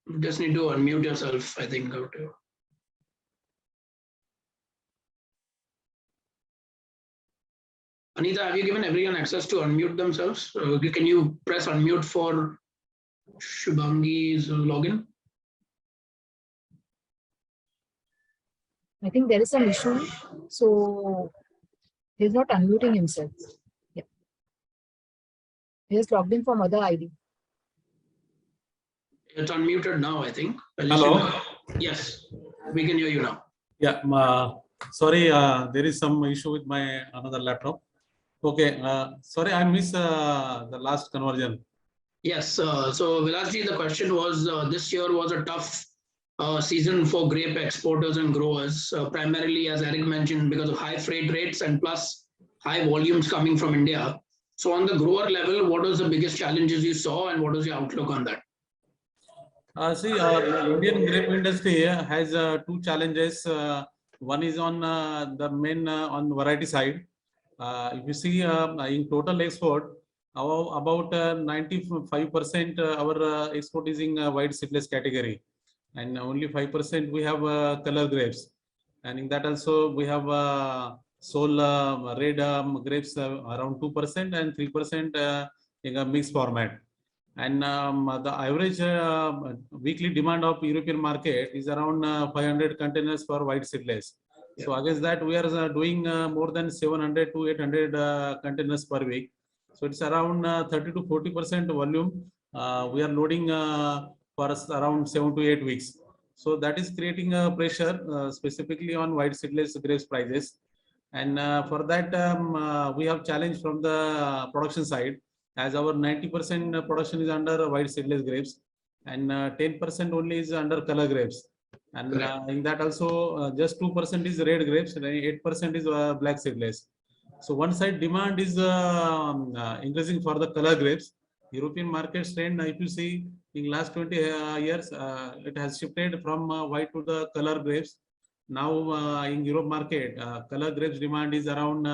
You just need to unmute yourself, I think. Anita, have you given everyone access to unmute themselves? Can you press unmute for Shubhangi's login? I think there is some issue. So he's not unmuting himself. Yeah. He has logged in from other ID. It's unmuted now, I think. Hello. Yes, we can hear you now. Yeah, sorry, there is some issue with my another laptop. Okay, sorry, I missed the last conversion. Yes, so Vilasji, the question was, this year was a tough season for grape exporters and growers, primarily, as Eric mentioned, because of high freight rates and plus high volumes coming from India. So on the grower level, what was the biggest challenges you saw and what was your outlook on that? See, Indian grape industry has two challenges. One is on the main on variety side. If you see in total export, about 95% our export is in white seedless category, and only 5% we have color grapes. And in that also we have sold red grapes around 2% and 3% in a mixed format. And the average weekly demand of European market is around 500 containers for white seedless. Yeah. So against that, we are doing more than 700 to 800 containers per week. So it's around 30 to 40% volume. We are loading for us around 7 to 8 weeks. So that is creating pressure specifically on white seedless grapes prices. And for that, we have challenge from the production side, as our 90% production is under white seedless grapes and 10% only is under color grapes. And in that also just 2% is red grapes and 8% is black seedless. So one side demand is increasing for the color grapes. European market trend, if you see in last 20 years, it has shifted from white to the color grapes. Now in Europe market, color grapes demand is around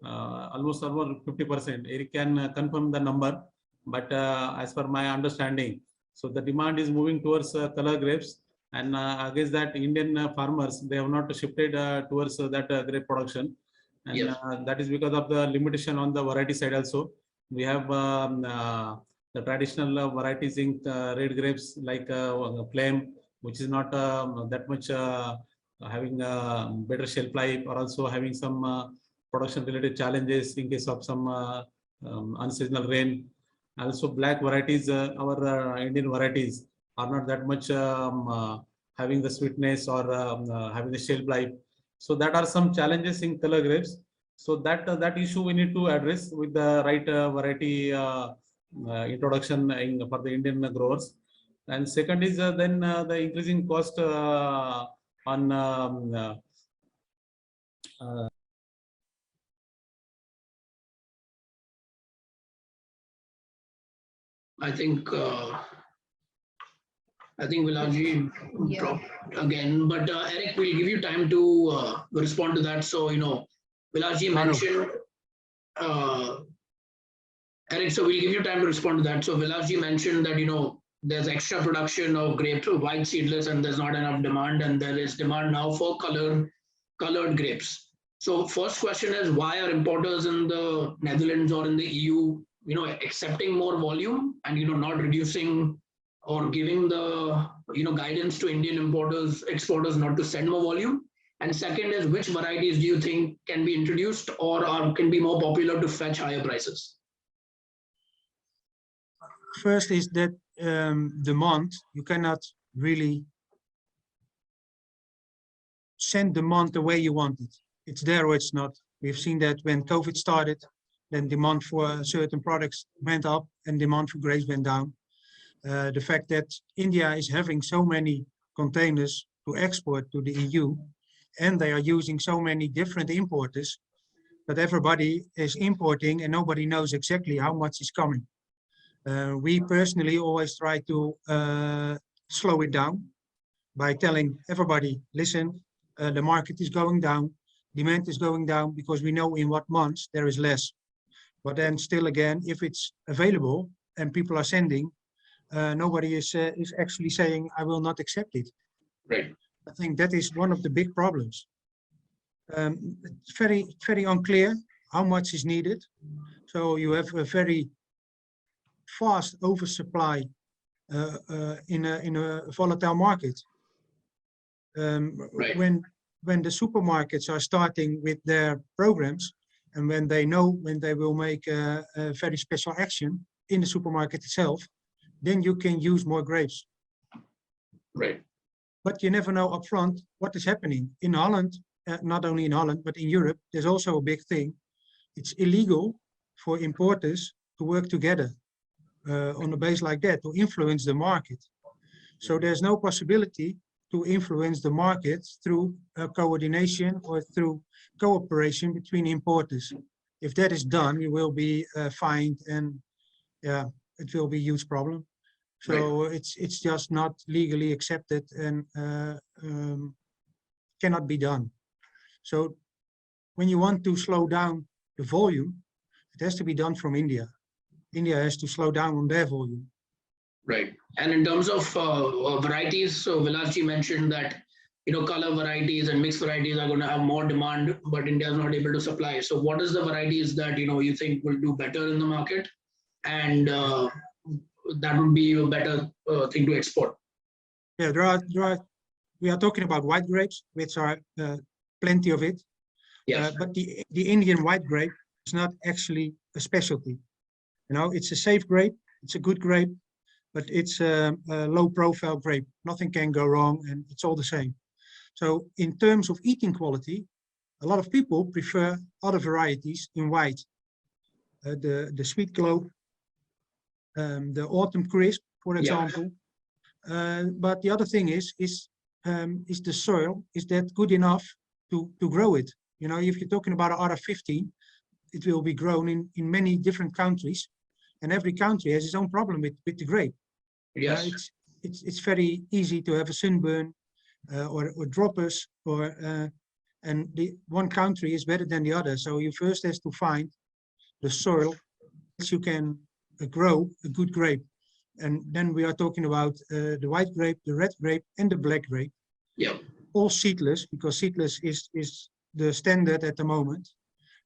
almost 50%. Eric can confirm the number, but as per my understanding, so the demand is moving towards color grapes, and against that, Indian farmers, they have not shifted towards that grape production, and yes, that is because of the limitation on the variety side also. We have the traditional varieties in red grapes like Flame, which is not that much having better shelf life, or also having some production related challenges in case of some unseasonal rain. Also black varieties, our Indian varieties are not that much having the sweetness or having the shelf life. So that are some challenges in color grapes. So that issue we need to address with the right variety introduction for the Indian growers. And second is then the increasing cost on I think Vilaji Yeah. dropped again, but Eric, we'll give you time to respond to that. So, Vilaji mentioned, Eric, so we'll give you time to respond to that. So Vilaji mentioned that, there's extra production of grape white seedless and there's not enough demand, and there is demand now for colored grapes. So first question is, why are importers in the Netherlands or in the EU, accepting more volume and, not reducing or giving the, guidance to Indian exporters not to send more volume? And second is, which varieties do you think can be introduced or can be more popular to fetch higher prices? First is that demand, you cannot really send demand the way you want it. It's there or it's not. We've seen that when COVID started, then demand for certain products went up and demand for grapes went down. The fact that India is having so many containers to export to the EU, and they are using so many different importers, that everybody is importing and nobody knows exactly how much is coming. We personally always try to slow it down by telling everybody, listen, the market is going down, demand is going down, because we know in what months there is less. But then still again, if it's available and people are sending, nobody is actually saying, I will not accept it. Right. I think that is one of the big problems. It's very, very unclear how much is needed. So you have a very fast oversupply in a volatile market. Right. When the supermarkets are starting with their programs, and when they know when they will make a very special action in the supermarket itself, then you can use more grapes. Right. But you never know upfront what is happening. In Holland, not only in Holland, but in Europe, there's also a big thing. It's illegal for importers to work together on a base like that, to influence the market. So there's no possibility to influence the market through coordination or through cooperation between importers. If that is done, you will be fined, and yeah, it will be a huge problem. So right. It's just not legally accepted and cannot be done. So when you want to slow down the volume, it has to be done from India. India has to slow down on their volume. Right. And in terms of varieties, so Vilasji mentioned that, color varieties and mixed varieties are going to have more demand, but India is not able to supply. So what is the varieties that, you think will do better in the market? And that would be a better thing to export. Yeah, we are talking about white grapes, which are plenty of it. Yes. But the Indian white grape is not actually a specialty. It's a safe grape, it's a good grape, but it's a low profile grape. Nothing can go wrong, and it's all the same. So in terms of eating quality, a lot of people prefer other varieties in white. The Sweet Globe, the Autumn Crisp, for example. Yeah. But the other thing is the soil, is that good enough to grow it? If you're talking about R15, it will be grown in many different countries, and every country has its own problem with the grape. Yes. It's very easy to have a sunburn or droppers, and the one country is better than the other. So you first have to find the soil which you can grow a good grape. And then we are talking about the white grape, the red grape, and the black grape. Yeah. All seedless, because seedless is the standard at the moment.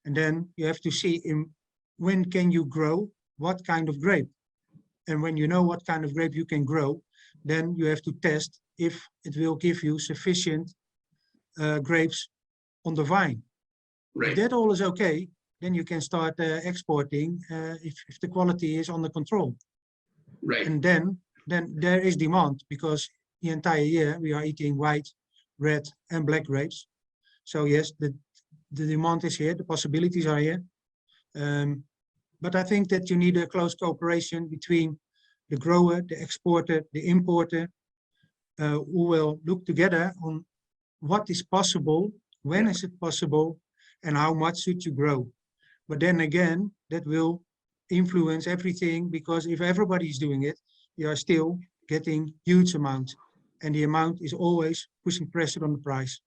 And then you have to see when can you grow what kind of grape. And when you know what kind of grape you can grow, then you have to test if it will give you sufficient grapes on the vine. Right. If that all is okay, then you can start exporting if the quality is under control. Right. And then there is demand, because the entire year we are eating white, red, and black grapes. So yes, the demand is here, the possibilities are here. But I think that you need a close cooperation between the grower, the exporter, the importer, who will look together on what is possible, when is it possible, and how much should you grow. But then again, that will influence everything, because if everybody is doing it, you are still getting huge amounts, and the amount is always pushing pressure on the price.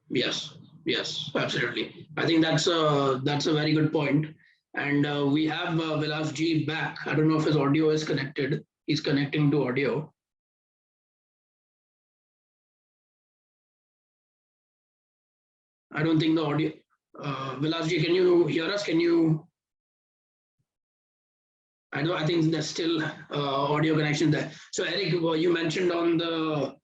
Yes, yes, absolutely. I think that's a very good point. And we have Vilas G back. I don't know if his audio is connected. He's connecting to audio. I don't think the audio. Vilas G, can you hear us? Can you? I think there's still audio connection there. So Eric, you mentioned on the,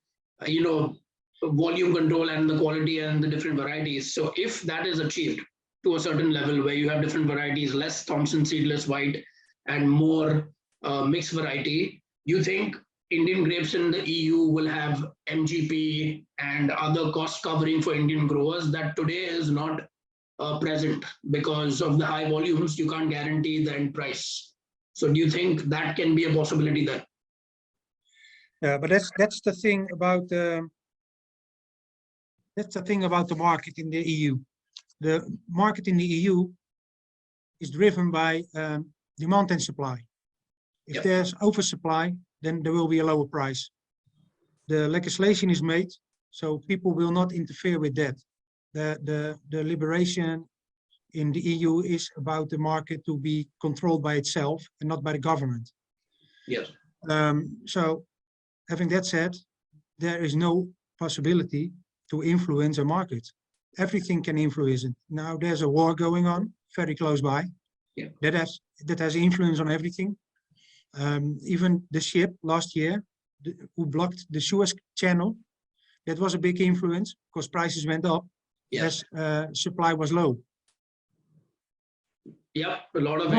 volume control and the quality and the different varieties. So if that is achieved to a certain level where you have different varieties, less Thompson seedless white and more mixed variety, you think Indian grapes in the EU will have MGP and other cost covering for Indian growers that today is not present because of the high volumes? You can't guarantee the end price. So do you think that can be a possibility there? Yeah, but that's the thing about the market in the EU. The market in the EU is driven by demand and supply. If there's oversupply, then there will be a lower price. The legislation is made, so people will not interfere with that. The liberation in the EU is about the market to be controlled by itself and not by the government. Yes. So having that said, there is no possibility to influence a market. Everything can influence it. Now there's a war going on very close by. Yeah. That has influence on everything. Even the ship last year who blocked the Suez Channel, that was a big influence because prices went up. Yes. As supply was low. Yeah, a lot of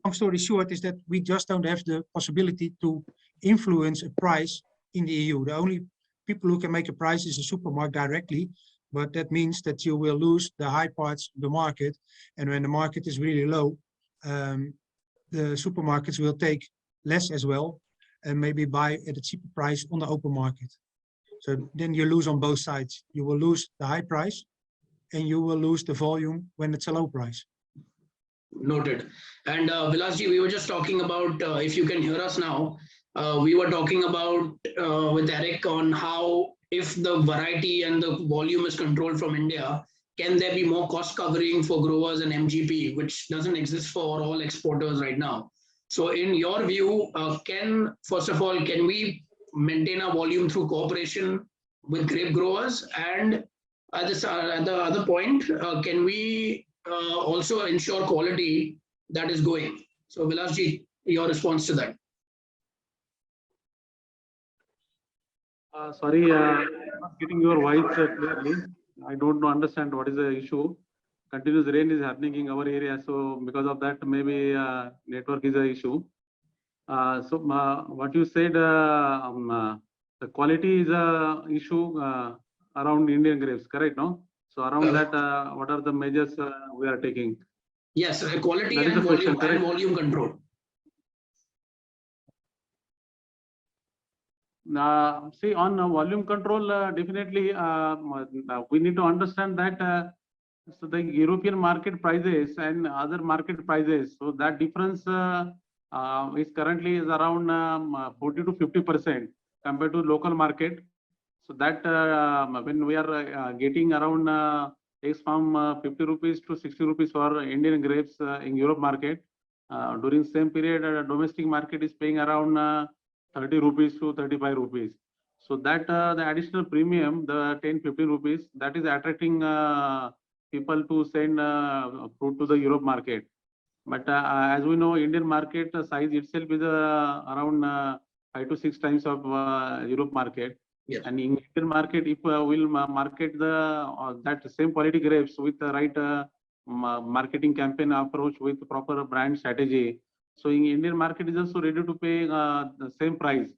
long story short is that we just don't have the possibility to influence a price in the EU. The only people who can make a price is a supermarket directly, but that means that you will lose the high parts of the market, and when the market is really low, the supermarkets will take less as well and maybe buy at a cheaper price on the open market. So then you lose on both sides. You will lose the high price and you will lose the volume when it's a low price. Noted. And Vilasji, we were just talking about, if you can hear us now, we were talking about with Eric on how if the variety and the volume is controlled from India, can there be more cost covering for growers and MGP, which doesn't exist for all exporters right now? So in your view, first of all, can we maintain our volume through cooperation with grape growers? And at the other point, can we also ensure quality that is going? So Vilasji, your response to that. Sorry, I'm not getting your voice clearly. I don't understand what is the issue. Continuous rain is happening in our area, so because of that, maybe network is an issue. So what you said, the quality is a issue around Indian grapes, correct? No. So around that, what are the measures we are taking? Yes, quality and volume control. See, on volume control, definitely we need to understand that so the European market prices and other market prices, so that difference is currently is around 40 to 50% compared to local market. So that when we are getting around from 50 rupees to 60 rupees for Indian grapes in Europe market, during same period, domestic market is paying around 30 rupees to 35 rupees. So that the additional premium, the 10-15 rupees, that is attracting people to send fruit to the Europe market. But as we know, Indian market size itself is around 5 to 6 times of Europe market. Yes. And in Indian market, if we'll market the that same quality grapes with the right marketing campaign approach with proper brand strategy, so in Indian market is also ready to pay the same price,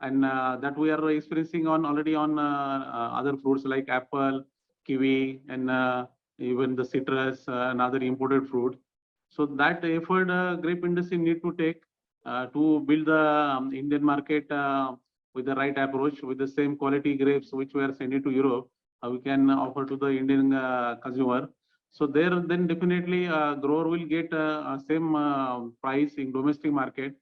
and that we are experiencing already on other fruits like apple, kiwi, and even the citrus and other imported fruit. So that effort grape industry need to take to build the Indian market with the right approach, with the same quality grapes which we are sending to Europe, we can offer to the Indian consumer. So there, then definitely grower will get same price in domestic market,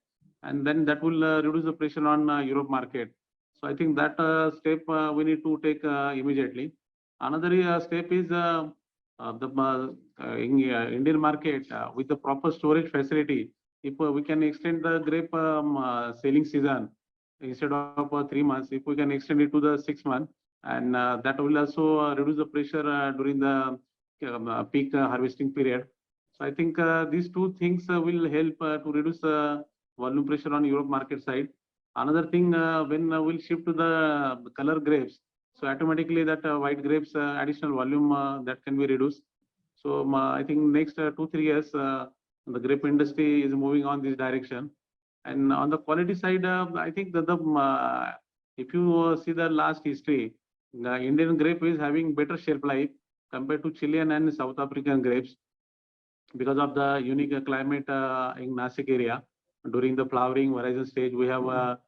and then that will reduce the pressure on Europe market. So I think that step we need to take immediately. Another step is the Indian market with the proper storage facility. If we can extend the grape selling season instead of 3 months, if we can extend it to the 6 months, and that will also reduce the pressure during the peak harvesting period. So I think these two things will help to reduce volume pressure on Europe market side. Another thing, when we'll shift to the color grapes, so automatically that white grapes additional volume that can be reduced. So I think next 2-3 years, the grape industry is moving on this direction. And on the quality side, I think that if you see the last history, the Indian grape is having better shelf life compared to Chilean and South African grapes because of the unique climate in Nasik area. During the flowering horizon stage, we have a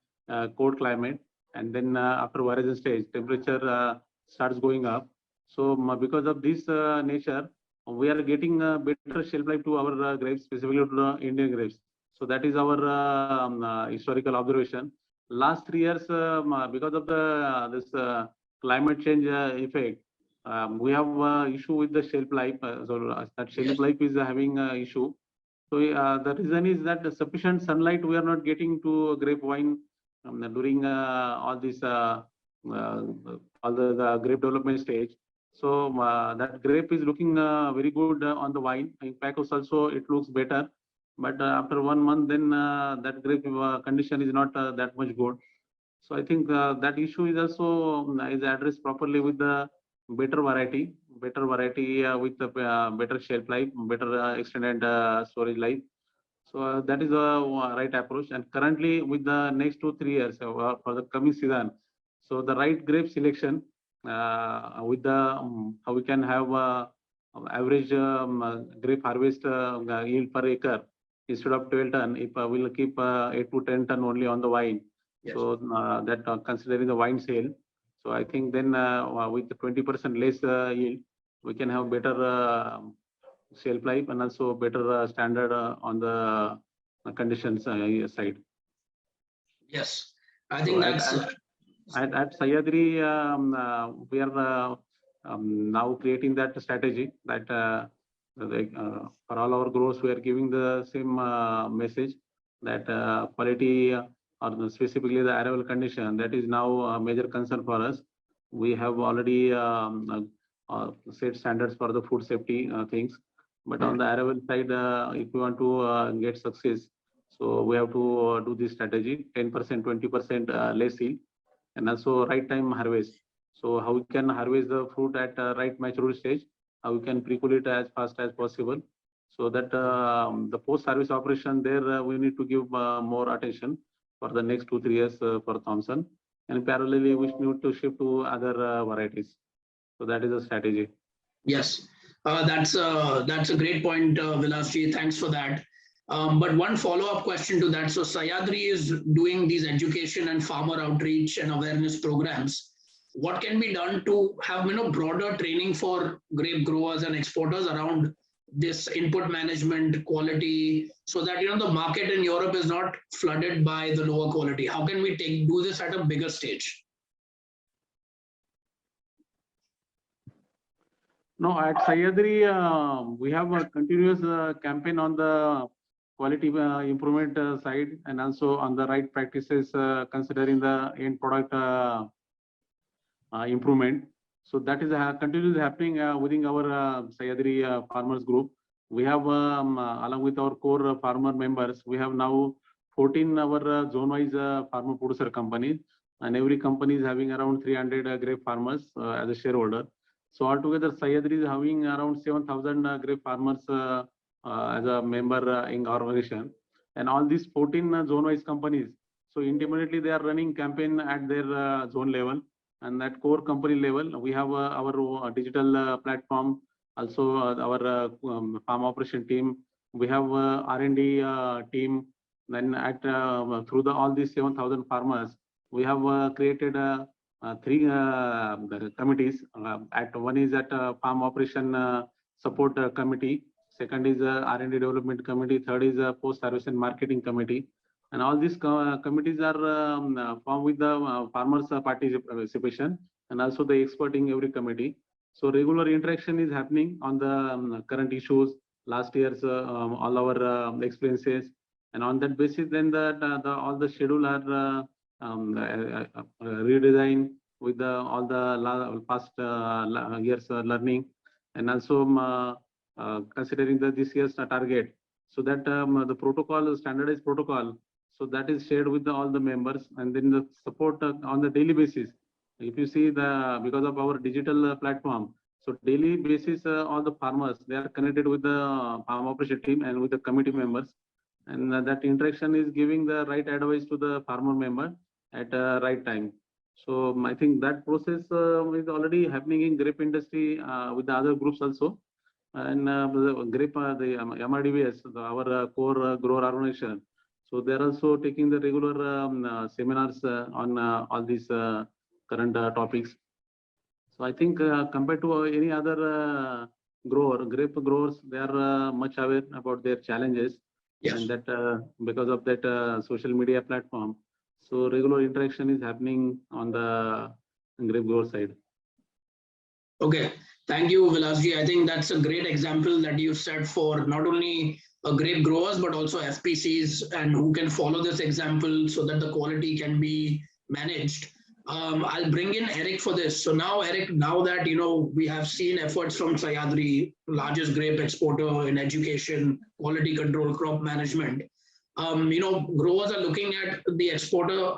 cold climate, and then after horizon stage, temperature starts going up. So because of this nature, we are getting better shelf life to our grapes, specifically to the Indian grapes. So that is our historical observation. Last 3 years, because of the this climate change effect, we have issue with the shelf life. So that shelf life is having issue. So the reason is that the sufficient sunlight we are not getting to grape wine during all this all the grape development stage. So that grape is looking very good on the wine. In Pacos also it looks better, but after 1 month, then that grape condition is not that much good. So I think that issue is also is addressed properly with the better variety with the better shelf life, better extended storage life. So that is the right approach. And currently, with the next 2-3 years for the coming season, so the right grape selection with the how we can have average grape harvest yield per acre instead of 12 ton. If we'll keep 8 to 10 ton only on the wine. Yes. So that considering the wine sale. So I think then with the 20% less yield, we can have better shelf life and also better standard on the conditions side. Yes, I think so that's at Sahyadri, we are now creating that strategy that for all our growers, we are giving the same message that quality or specifically the arrival condition, that is now a major concern for us. We have already set standards for the food safety things, but on the arrival side, if we want to get success, so we have to do this strategy, 10%, 20% less yield, and also right time harvest. So how we can harvest the fruit at right maturity stage, how we can pre-cool it as fast as possible, so that the post-service operation there we need to give more attention for the next 2-3 years for Thompson, and parallelly we need to shift to other varieties. So that is a strategy. Yes, that's a great point, Vilasji. Thanks for that. But one follow-up question to that. So Sahyadri is doing these education and farmer outreach and awareness programs. What can be done to have broader training for grape growers and exporters around this input management, quality, so that the market in Europe is not flooded by the lower quality? How can we do this at a bigger stage? No, at Sahyadri, we have a continuous campaign on the quality improvement side, and also on the right practices considering the end product improvement. So that is continuously happening within our Sahyadri farmers group. We have along with our core farmer members, we have now 14 our zone-wise farmer producer companies, and every company is having around 300 grape farmers as a shareholder. So altogether, Sahyadri is having around 7,000 grape farmers as a member in our organization, and all these 14 zone-wise companies. So independently, they are running campaign at their zone level, and at core company level, we have our digital platform. Also, our farm operation team We have R&D team. Then through all these 7,000 farmers, we have created 3 committees. One is at farm operation support committee. Second is R&D development committee. Third is post-harvest and marketing committee. And all these committees are formed with the farmers' participation and also the expert in every committee. So regular interaction is happening on the current issues, last year's all our experiences, and on that basis, then all the schedule are redesigned with all the past years learning, and also considering this year's target, so that the protocol, standardized protocol, so that is shared with all the members, and then the support on the daily basis. If you see because of our digital platform, so daily basis, all the farmers, they are connected with the farm operation team and with the committee members, and that interaction is giving the right advice to the farmer member at the right time. So I think that process is already happening in grape industry with the other groups also. And the grape, the MRDVS, our core grower organization. So they're also taking the regular seminars on all these current topics. So I think compared to any other grape growers, they are much aware about their challenges. Yes. And that because of that social media platform, so regular interaction is happening on the grape grower side. Okay, thank you, Vilasji. I think that's a great example that you set for not only grape growers, but also FPCs, and who can follow this example so that the quality can be managed. I'll bring in Eric for this. So now, Eric, now that we have seen efforts from Sahyadri, largest grape exporter in education, quality control, crop management, growers are looking at the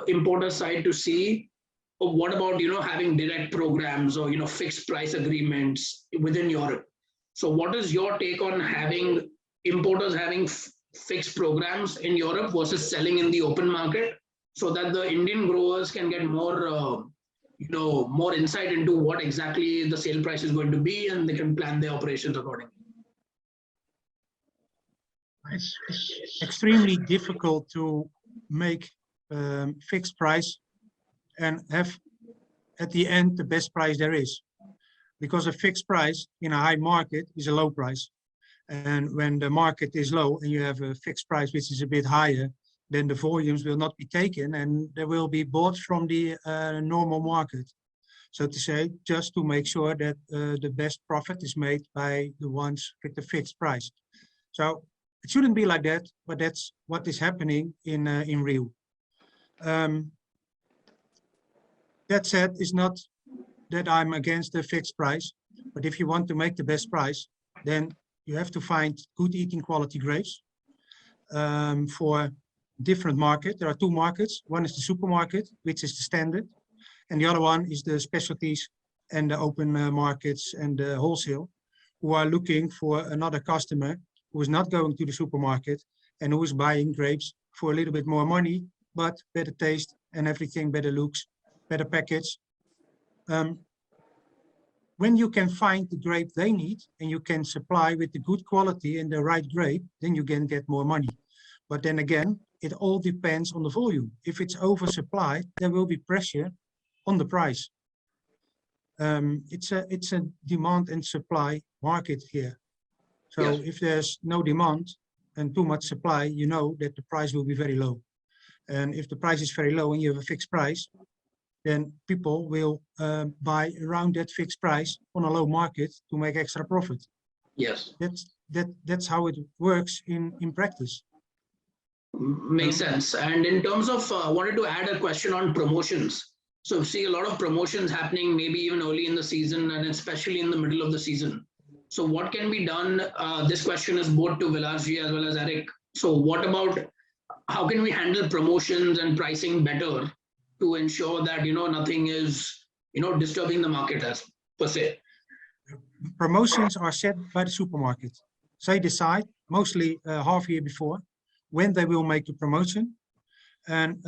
importer side to see what about having direct programs or fixed price agreements within Europe. So what is your take on having importers having fixed programs in Europe versus selling in the open market, so that the Indian growers can get more more insight into what exactly the sale price is going to be, and they can plan their operations accordingly? It's extremely difficult to make fixed price and have at the end the best price there is, because a fixed price in a high market is a low price, and when the market is low and you have a fixed price which is a bit higher, then the volumes will not be taken and they will be bought from the normal market, so to say, just to make sure that the best profit is made by the ones with the fixed price. So it shouldn't be like that, but that's what is happening in real. That said, it's not that I'm against the fixed price, but if you want to make the best price, then you have to find good eating quality grapes for different market. There are 2 markets. One is the supermarket, which is the standard, and the other one is the specialties and the open markets and the wholesale, who are looking for another customer who is not going to the supermarket and who is buying grapes for a little bit more money, but better taste and everything, better looks, better package. When you can find the grape they need and you can supply with the good quality and the right grape, then you can get more money. But then again, it all depends on the volume. If it's oversupplied, there will be pressure on the price. It's a demand and supply market here. So yes, if there's no demand and too much supply, you know that the price will be very low. And if the price is very low and you have a fixed price, then people will buy around that fixed price on a low market to make extra profit. Yes, that's how it works in practice. Makes sense. And in terms of, I wanted to add a question on promotions. So see a lot of promotions happening, maybe even early in the season and especially in the middle of the season. So what can be done? This question is both to Vilasji as well as Eric. So what about, how can we handle promotions and pricing better to ensure that nothing is disturbing the market as per se? Promotions are set by the supermarket. They decide mostly half a year before when they will make the promotion, and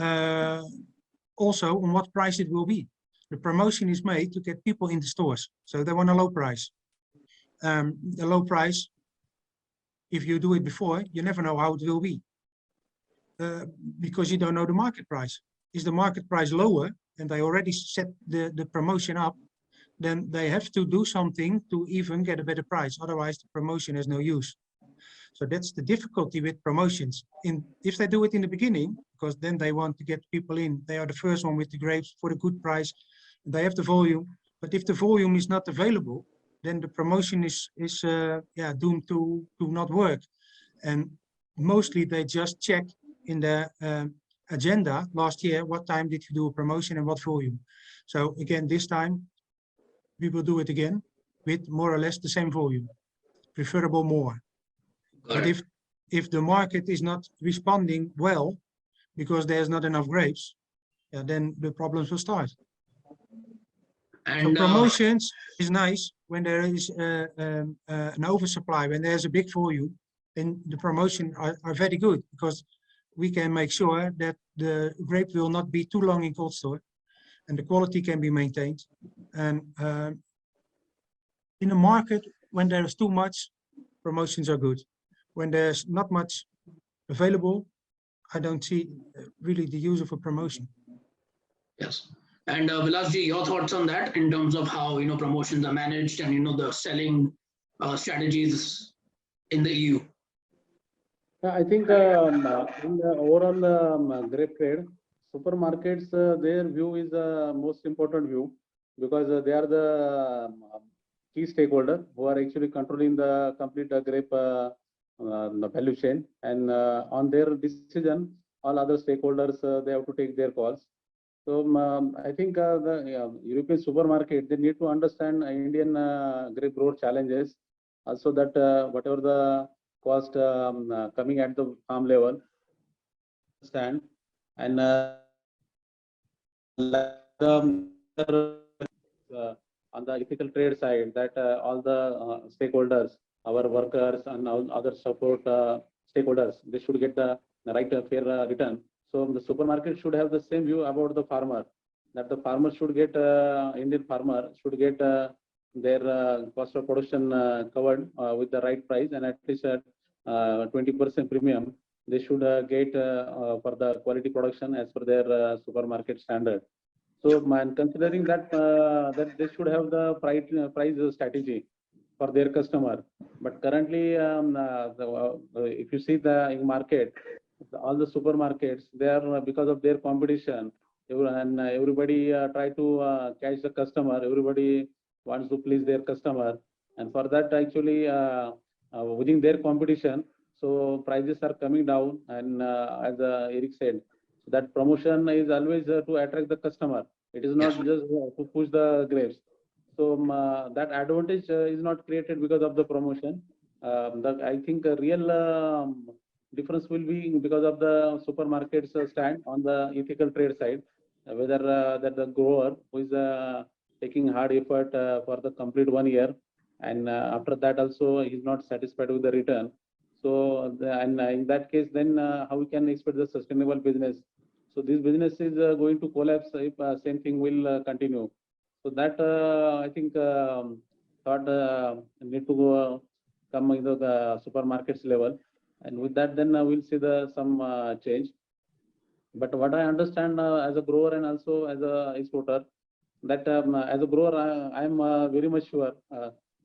also on what price it will be. The promotion is made to get people in the stores, so they want a low price. The low price if you do it before, you never know how it will be. Because you don't know the market price. Is the market price lower and they already set the promotion up, then they have to do something to even get a better price. Otherwise, the promotion has no use. So that's the difficulty with promotions. If they do it in the beginning, because then they want to get people in, they are the first one with the grapes for the good price. They have the volume, but if the volume is not available, then the promotion is doomed to not work. And mostly they just check in the agenda last year, what time did you do a promotion and what volume. So again, this time we will do it again with more or less the same volume, preferable more. But if the market is not responding well because there's not enough grapes, then the problems will start. And so promotions is nice when there is an oversupply, when there's a big volume, then the promotion are very good because we can make sure that the grape will not be too long in cold store and the quality can be maintained. And in a market, when there is too much, promotions are good. When there's not much available, I don't see really the use of a promotion. Yes. And Vilasji, your thoughts on that in terms of how promotions are managed and the selling strategies in the EU? I think in the overall grape trade, supermarkets, their view is the most important view because they are the key stakeholder who are actually controlling the complete grape the value chain, and on their decision, all other stakeholders they have to take their calls. So I think the European supermarket, they need to understand Indian grape grower challenges, also that whatever the cost coming at the farm level, understand, and on the ethical trade side, that all the stakeholders, our workers and all other support stakeholders, they should get the right fair return. So the supermarket should have the same view about the farmer, that the farmer should get, Indian farmer should get their cost of production covered with the right price, and at least 20% premium they should get for the quality production as per their supermarket standard. So, man, considering that that they should have the price strategy for their customer. But currently, if you see the market, all the supermarkets, they are because of their competition, and everybody try to catch the customer. Everybody wants to please their customer, and for that, actually, within their competition, so prices are coming down. And as Eric said, that promotion is always to attract the customer. It is not just to push the grapes. So that advantage is not created because of the promotion. I think a real difference will be because of the supermarkets stand on the ethical trade side, whether that the grower who is taking hard effort for the complete 1 year, and after that also he is not satisfied with the return. So in that case, then how we can expect the sustainable business? So this business is going to collapse if same thing will continue. So that I think thought need to come into the supermarkets level, and with that then we'll see some change. But what I understand as a grower and also as a exporter, that as a grower I am very much sure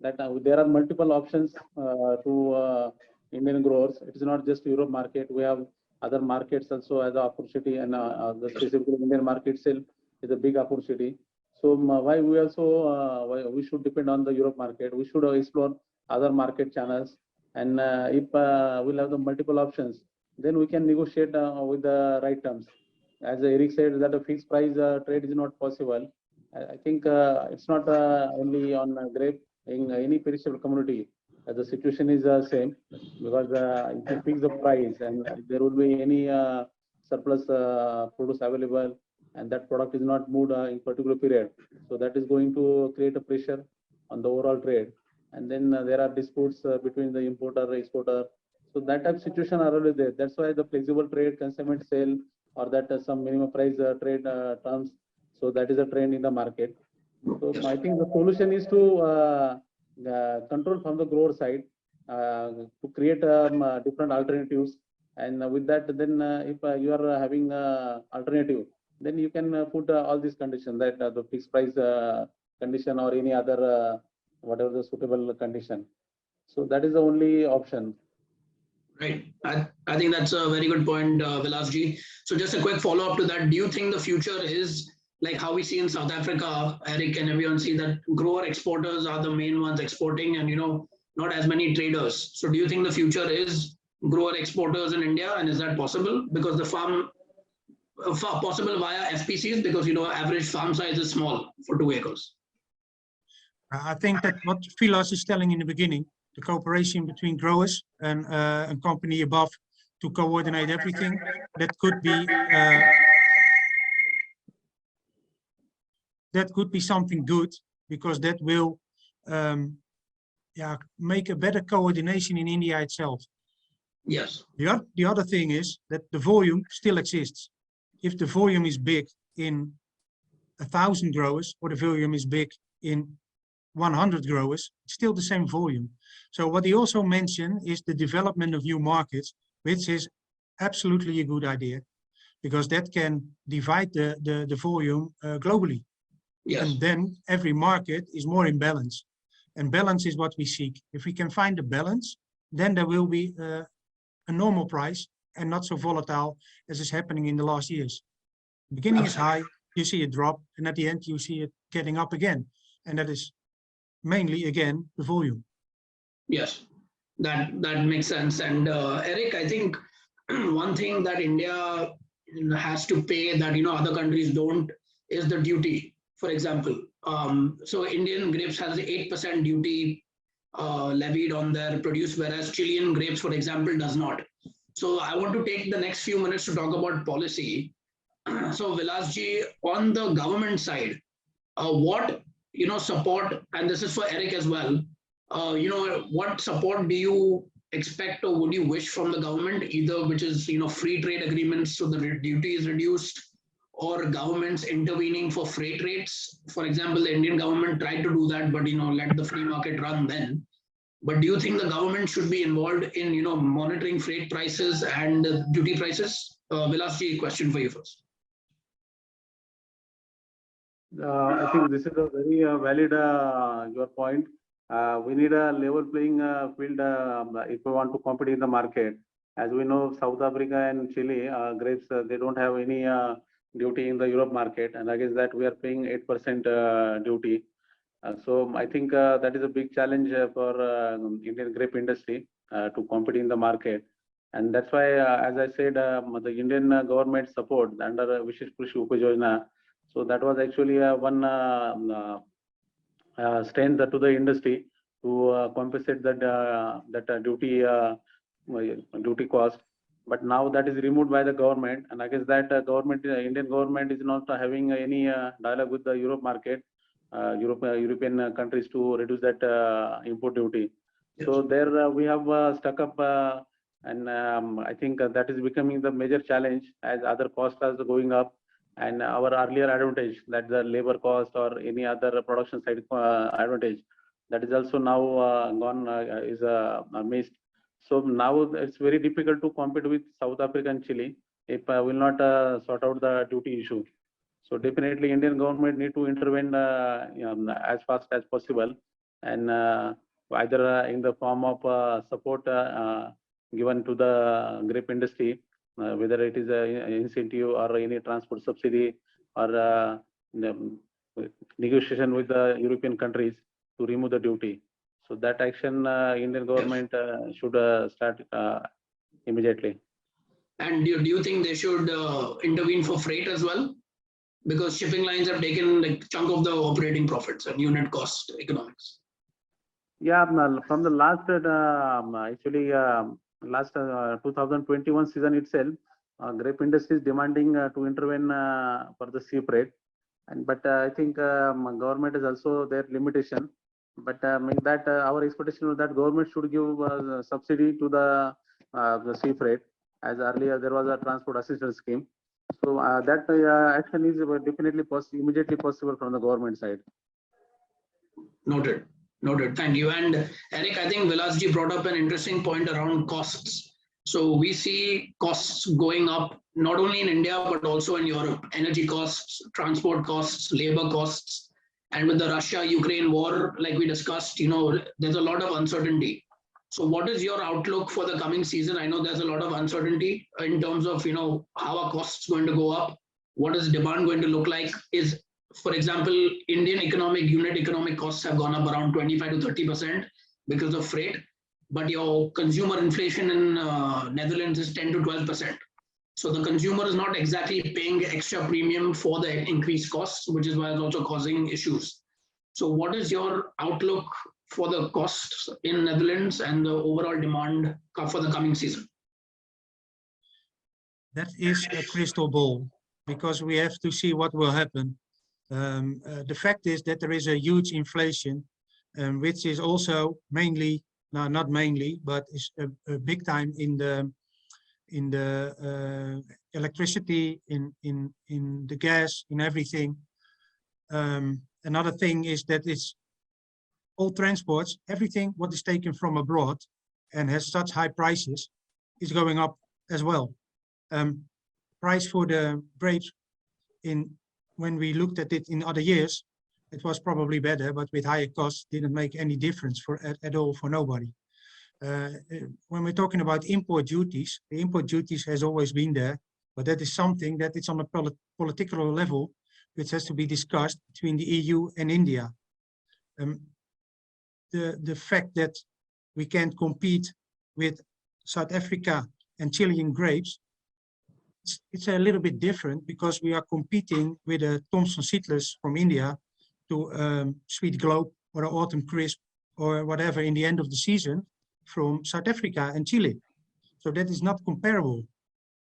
that there are multiple options to Indian growers. It is not just Europe market. We have other markets also as an opportunity, and the specifically Indian market itself is a big opportunity. So why we also why we should depend on the Europe market? We should explore other market channels, and if we'll have the multiple options, then we can negotiate with the right terms. As Eric said, that a fixed price trade is not possible. I think it's not only on grape, in any perishable commodity. The situation is the same, because if you fix the price and there will be any surplus produce available, and that product is not moved in particular period, so that is going to create a pressure on the overall trade. And then there are disputes between the importer and exporter. So that type of situation are already there. That's why the flexible trade, consignment sale, or that some minimum price trade terms. So that is a trend in the market. So I think the solution is to control from the grower side, to create different alternatives. And with that, then if you are having alternative, then you can put all these conditions, that the fixed price condition or any other whatever the suitable condition. So that is the only option. Right. I think that's a very good point, Vilasji. So just a quick follow up to that. Do you think the future is like how we see in South Africa, Eric and everyone see that grower exporters are the main ones exporting and, not as many traders. So do you think the future is grower exporters in India, and is that possible? Because the farm possible via FPCs, because, average farm size is small for 2 acres. I think that what Vilas is telling in the beginning, the cooperation between growers and a company above to coordinate everything, that could be something good, because that will make a better coordination in India itself. Yes. The other thing is that the volume still exists. If the volume is big in 1,000 growers, or the volume is big in 100 growers, it's still the same volume. So what he also mentioned is the development of new markets, which is absolutely a good idea, because that can divide the volume globally. Yes. And then every market is more in balance. And balance is what we seek. If we can find the balance, then there will be a normal price and not so volatile as is happening in the last years. The beginning is high, you see it drop, and at the end you see it getting up again. And that is mainly, again, the volume. Yes, that makes sense. And Eric, I think one thing that India has to pay that other countries don't is the duty. For example, so Indian grapes has 8% duty levied on their produce, whereas Chilean grapes, for example, does not. So I want to take the next few minutes to talk about policy. So Vilasji, on the government side, what support, and this is for Eric as well, what support do you expect or would you wish from the government, either which is free trade agreements so the duty is reduced, or governments intervening for freight rates? For example, the Indian government tried to do that, but let the free market run then. But do you think the government should be involved in monitoring freight prices and duty prices? Vilasji, question for you first. I think this is a very valid your point. We need a level playing field if we want to compete in the market. As we know, South Africa and Chile grapes, they don't have any duty in the Europe market, and against that we are paying 8% duty. So I think that is a big challenge for Indian grape industry to compete in the market. And that's why, as I said, the Indian government support under Vishesh Krishi Upayojana. So that was actually one strength to the industry to compensate that duty cost. But now that is removed by the government, and I guess that Indian government is not having any dialogue with the Europe market, European countries to reduce that import duty. Yes. So there we have stuck up, and I think that is becoming the major challenge as other costs are going up, and our earlier advantage, that the labor cost or any other production side advantage, that is also now gone, is missed. So now it's very difficult to compete with South Africa and Chile if will not sort out the duty issue. So definitely Indian government need to intervene as fast as possible, and either in the form of support given to the grape industry, whether it is an incentive or any transport subsidy, or negotiation with the European countries to remove the duty. So that action Indian government should start immediately. And do you think they should intervene for freight as well? Because shipping lines have taken like chunk of the operating profits and unit cost economics. Yeah, from the last last 2021 season itself, grape industry is demanding to intervene for the sea freight, but I think government is also their limitation. But that our expectation was that government should give subsidy to the sea freight, as earlier there was a transport assistance scheme. So that action is definitely immediately possible from the government side. Noted. Noted. Thank you. And Eric, I think Vilasji brought up an interesting point around costs. So we see costs going up not only in India, but also in Europe. Energy costs, transport costs, labor costs. And with the Russia-Ukraine war, like we discussed, there's a lot of uncertainty. So what is your outlook for the coming season? I know there's a lot of uncertainty in terms of, how are costs going to go up? What is demand going to look like? For example, Indian unit economic costs have gone up around 25 to 30% because of freight, but your consumer inflation in Netherlands is 10 to 12%. So the consumer is not exactly paying extra premium for the increased costs, which is why it's also causing issues. So what is your outlook for the costs in Netherlands and the overall demand for the coming season? That is a crystal ball, because we have to see what will happen. The fact is that there is a huge inflation, which is also mainly, no, not mainly, but is a big time in the electricity, in the gas, in everything. Another thing is that it's all transports, everything what is taken from abroad and has such high prices is going up as well. Price for the grapes when we looked at it in other years, it was probably better, but with higher costs didn't make any difference at all for nobody. When we're talking about import duties, the import duties has always been there, but that is something that it's on a political level, which has to be discussed between the EU and India. The fact that we can't compete with South Africa and Chilean grapes, it's a little bit different, because we are competing with a Thomson Seedless from India to Sweet Globe or Autumn Crisp or whatever in the end of the season from South Africa and Chile. So that is not comparable.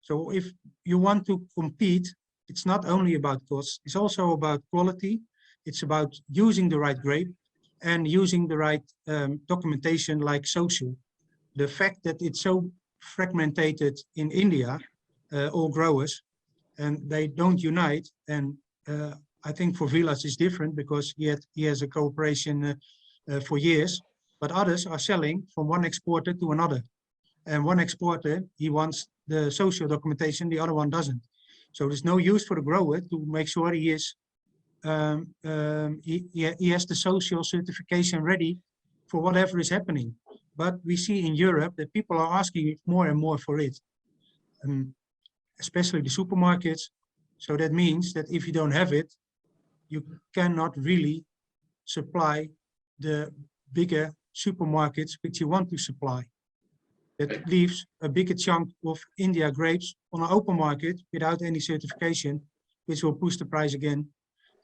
So if you want to compete, it's not only about costs, it's also about quality. It's about using the right grape and using the right documentation like social. The fact that it's so fragmented in India, all growers, and they don't unite. And I think for Vilas is different, because he has a cooperation for years, but others are selling from one exporter to another. And one exporter, he wants the social documentation, the other one doesn't. So there's no use for the grower to make sure he is he has the social certification ready for whatever is happening. But we see in Europe that people are asking more and more for it. Especially the supermarkets. So that means that if you don't have it, you cannot really supply the bigger supermarkets which you want to supply. That leaves a bigger chunk of India grapes on an open market without any certification, which will push the price again.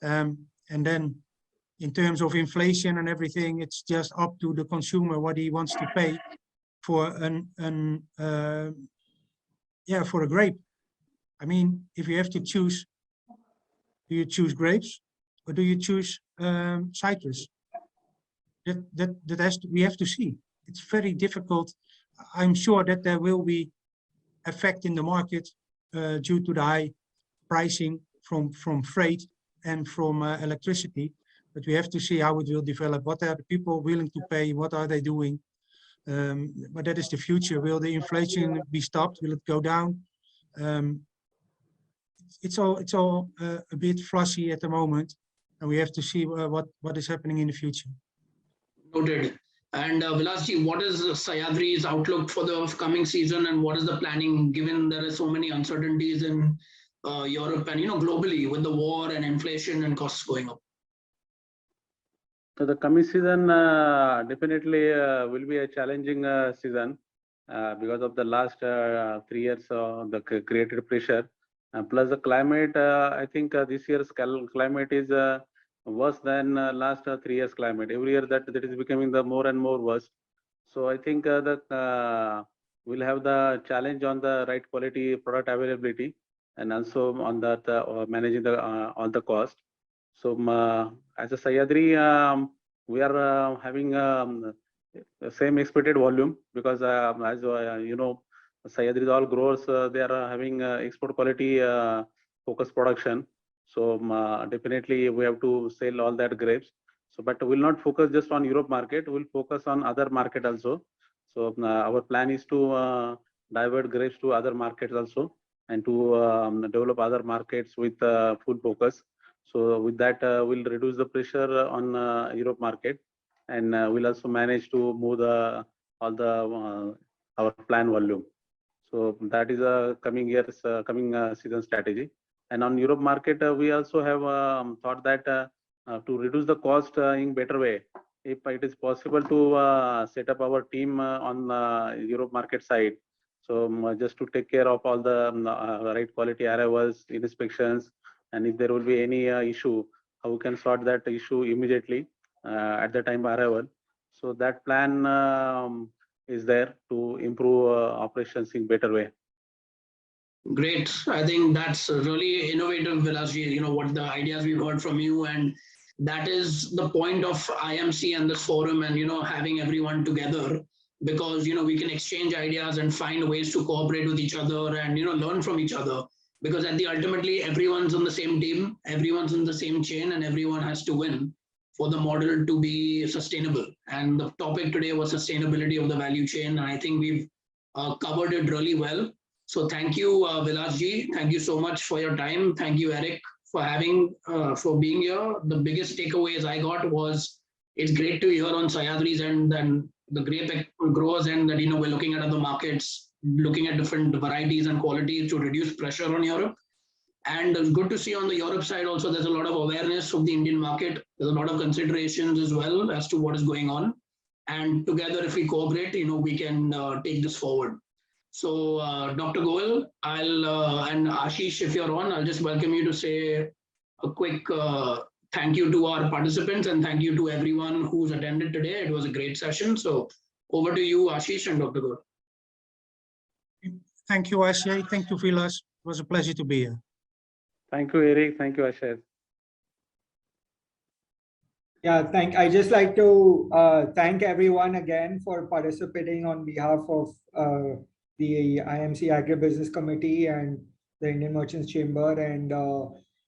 And then in terms of inflation and everything, it's just up to the consumer what he wants to pay for for a grape. I mean, if you have to choose, do you choose grapes or do you choose citrus? We have to see. It's very difficult. I'm sure that there will be effect in the market due to the high pricing from freight and from electricity. But we have to see how it will develop. What are the people willing to pay? What are they doing? But that is the future. Will the inflation be stopped? Will it go down? It's all a bit fuzzy at the moment, and we have to see what is happening in the future. Noted. And Vilasji, what is Sahyadri's outlook for the coming season, and what is the planning, given there are so many uncertainties in Europe and globally with the war and inflation and costs going up? So the coming season definitely will be a challenging season because of the last 3 years of the created pressure. Plus the climate, I think this year's climate is worse than last 3 years climate. Every year that is becoming the more and more worse. So I think we'll have the challenge on the right quality product availability, and also on that managing all the cost. So as a Sahyadri, we are having the same expected volume, because as Sahyadri, all growers, they are having export quality focused production. So definitely we have to sell all that grapes. So, but we'll not focus just on Europe market. We'll focus on other market also. So our plan is to divert grapes to other markets also, and to develop other markets with full focus. So with that, we'll reduce the pressure on Europe market, and we'll also manage to move all the our plan volume. So that is a coming year's coming season strategy. And on Europe market, we also have thought that to reduce the cost in better way, if it is possible to set up our team on Europe market side. So just to take care of all the right quality arrivals, inspections, and if there will be any issue, how we can sort that issue immediately at the time of arrival. So that plan is there to improve operations in better way. Great. I think that's really innovative, Vilasji, you know, what the ideas we've heard from you. And that is the point of IMC and this forum, and, you know, having everyone together, because, you know, we can exchange ideas and find ways to cooperate with each other and, you know, learn from each other. Because at the ultimately, everyone's on the same team, everyone's in the same chain, and everyone has to win for the model to be sustainable. And the topic today was sustainability of the value chain. And I think we've covered it really well. So thank you, Vilasji. Thank you so much for your time. Thank you, Eric, for being here. The biggest takeaways I got was it's great to hear on Sahyadri's end and the grape growers end that, you know, we're looking at other markets, looking at different varieties and qualities to reduce pressure on Europe. And it's good to see on the Europe side also, there's a lot of awareness of the Indian market. There's a lot of considerations as well as to what is going on. And together, if we cooperate, you know, we can take this forward. So Dr. Goel, and Ashish, if you're on, I'll just welcome you to say a quick thank you to our participants and thank you to everyone who's attended today. It was a great session. So over to you, Ashish and Dr. Goel. Thank you, Ashay. Thank you, Vilas. It was a pleasure to be here. Thank you, Eric. Thank you, Ashay. Yeah, I just like to thank everyone again for participating on behalf of the IMC Agribusiness Committee and the Indian Merchants Chamber. And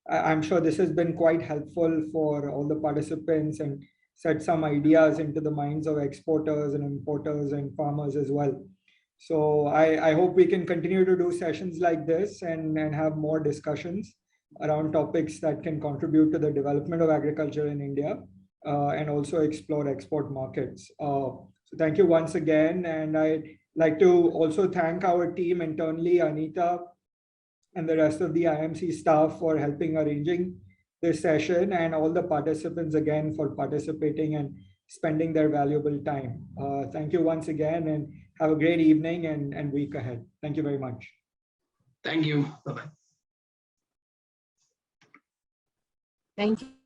I'm sure this has been quite helpful for all the participants and set some ideas into the minds of exporters and importers and farmers as well. So I hope we can continue to do sessions like this and have more discussions around topics that can contribute to the development of agriculture in India and also explore export markets. So thank you once again. And I'd like to also thank our team internally, Anita and the rest of the IMC staff for helping arranging this session, and all the participants again for participating and spending their valuable time. Thank you once again, and have a great evening and week ahead. Thank you very much. Thank you. Bye-bye. Thank you.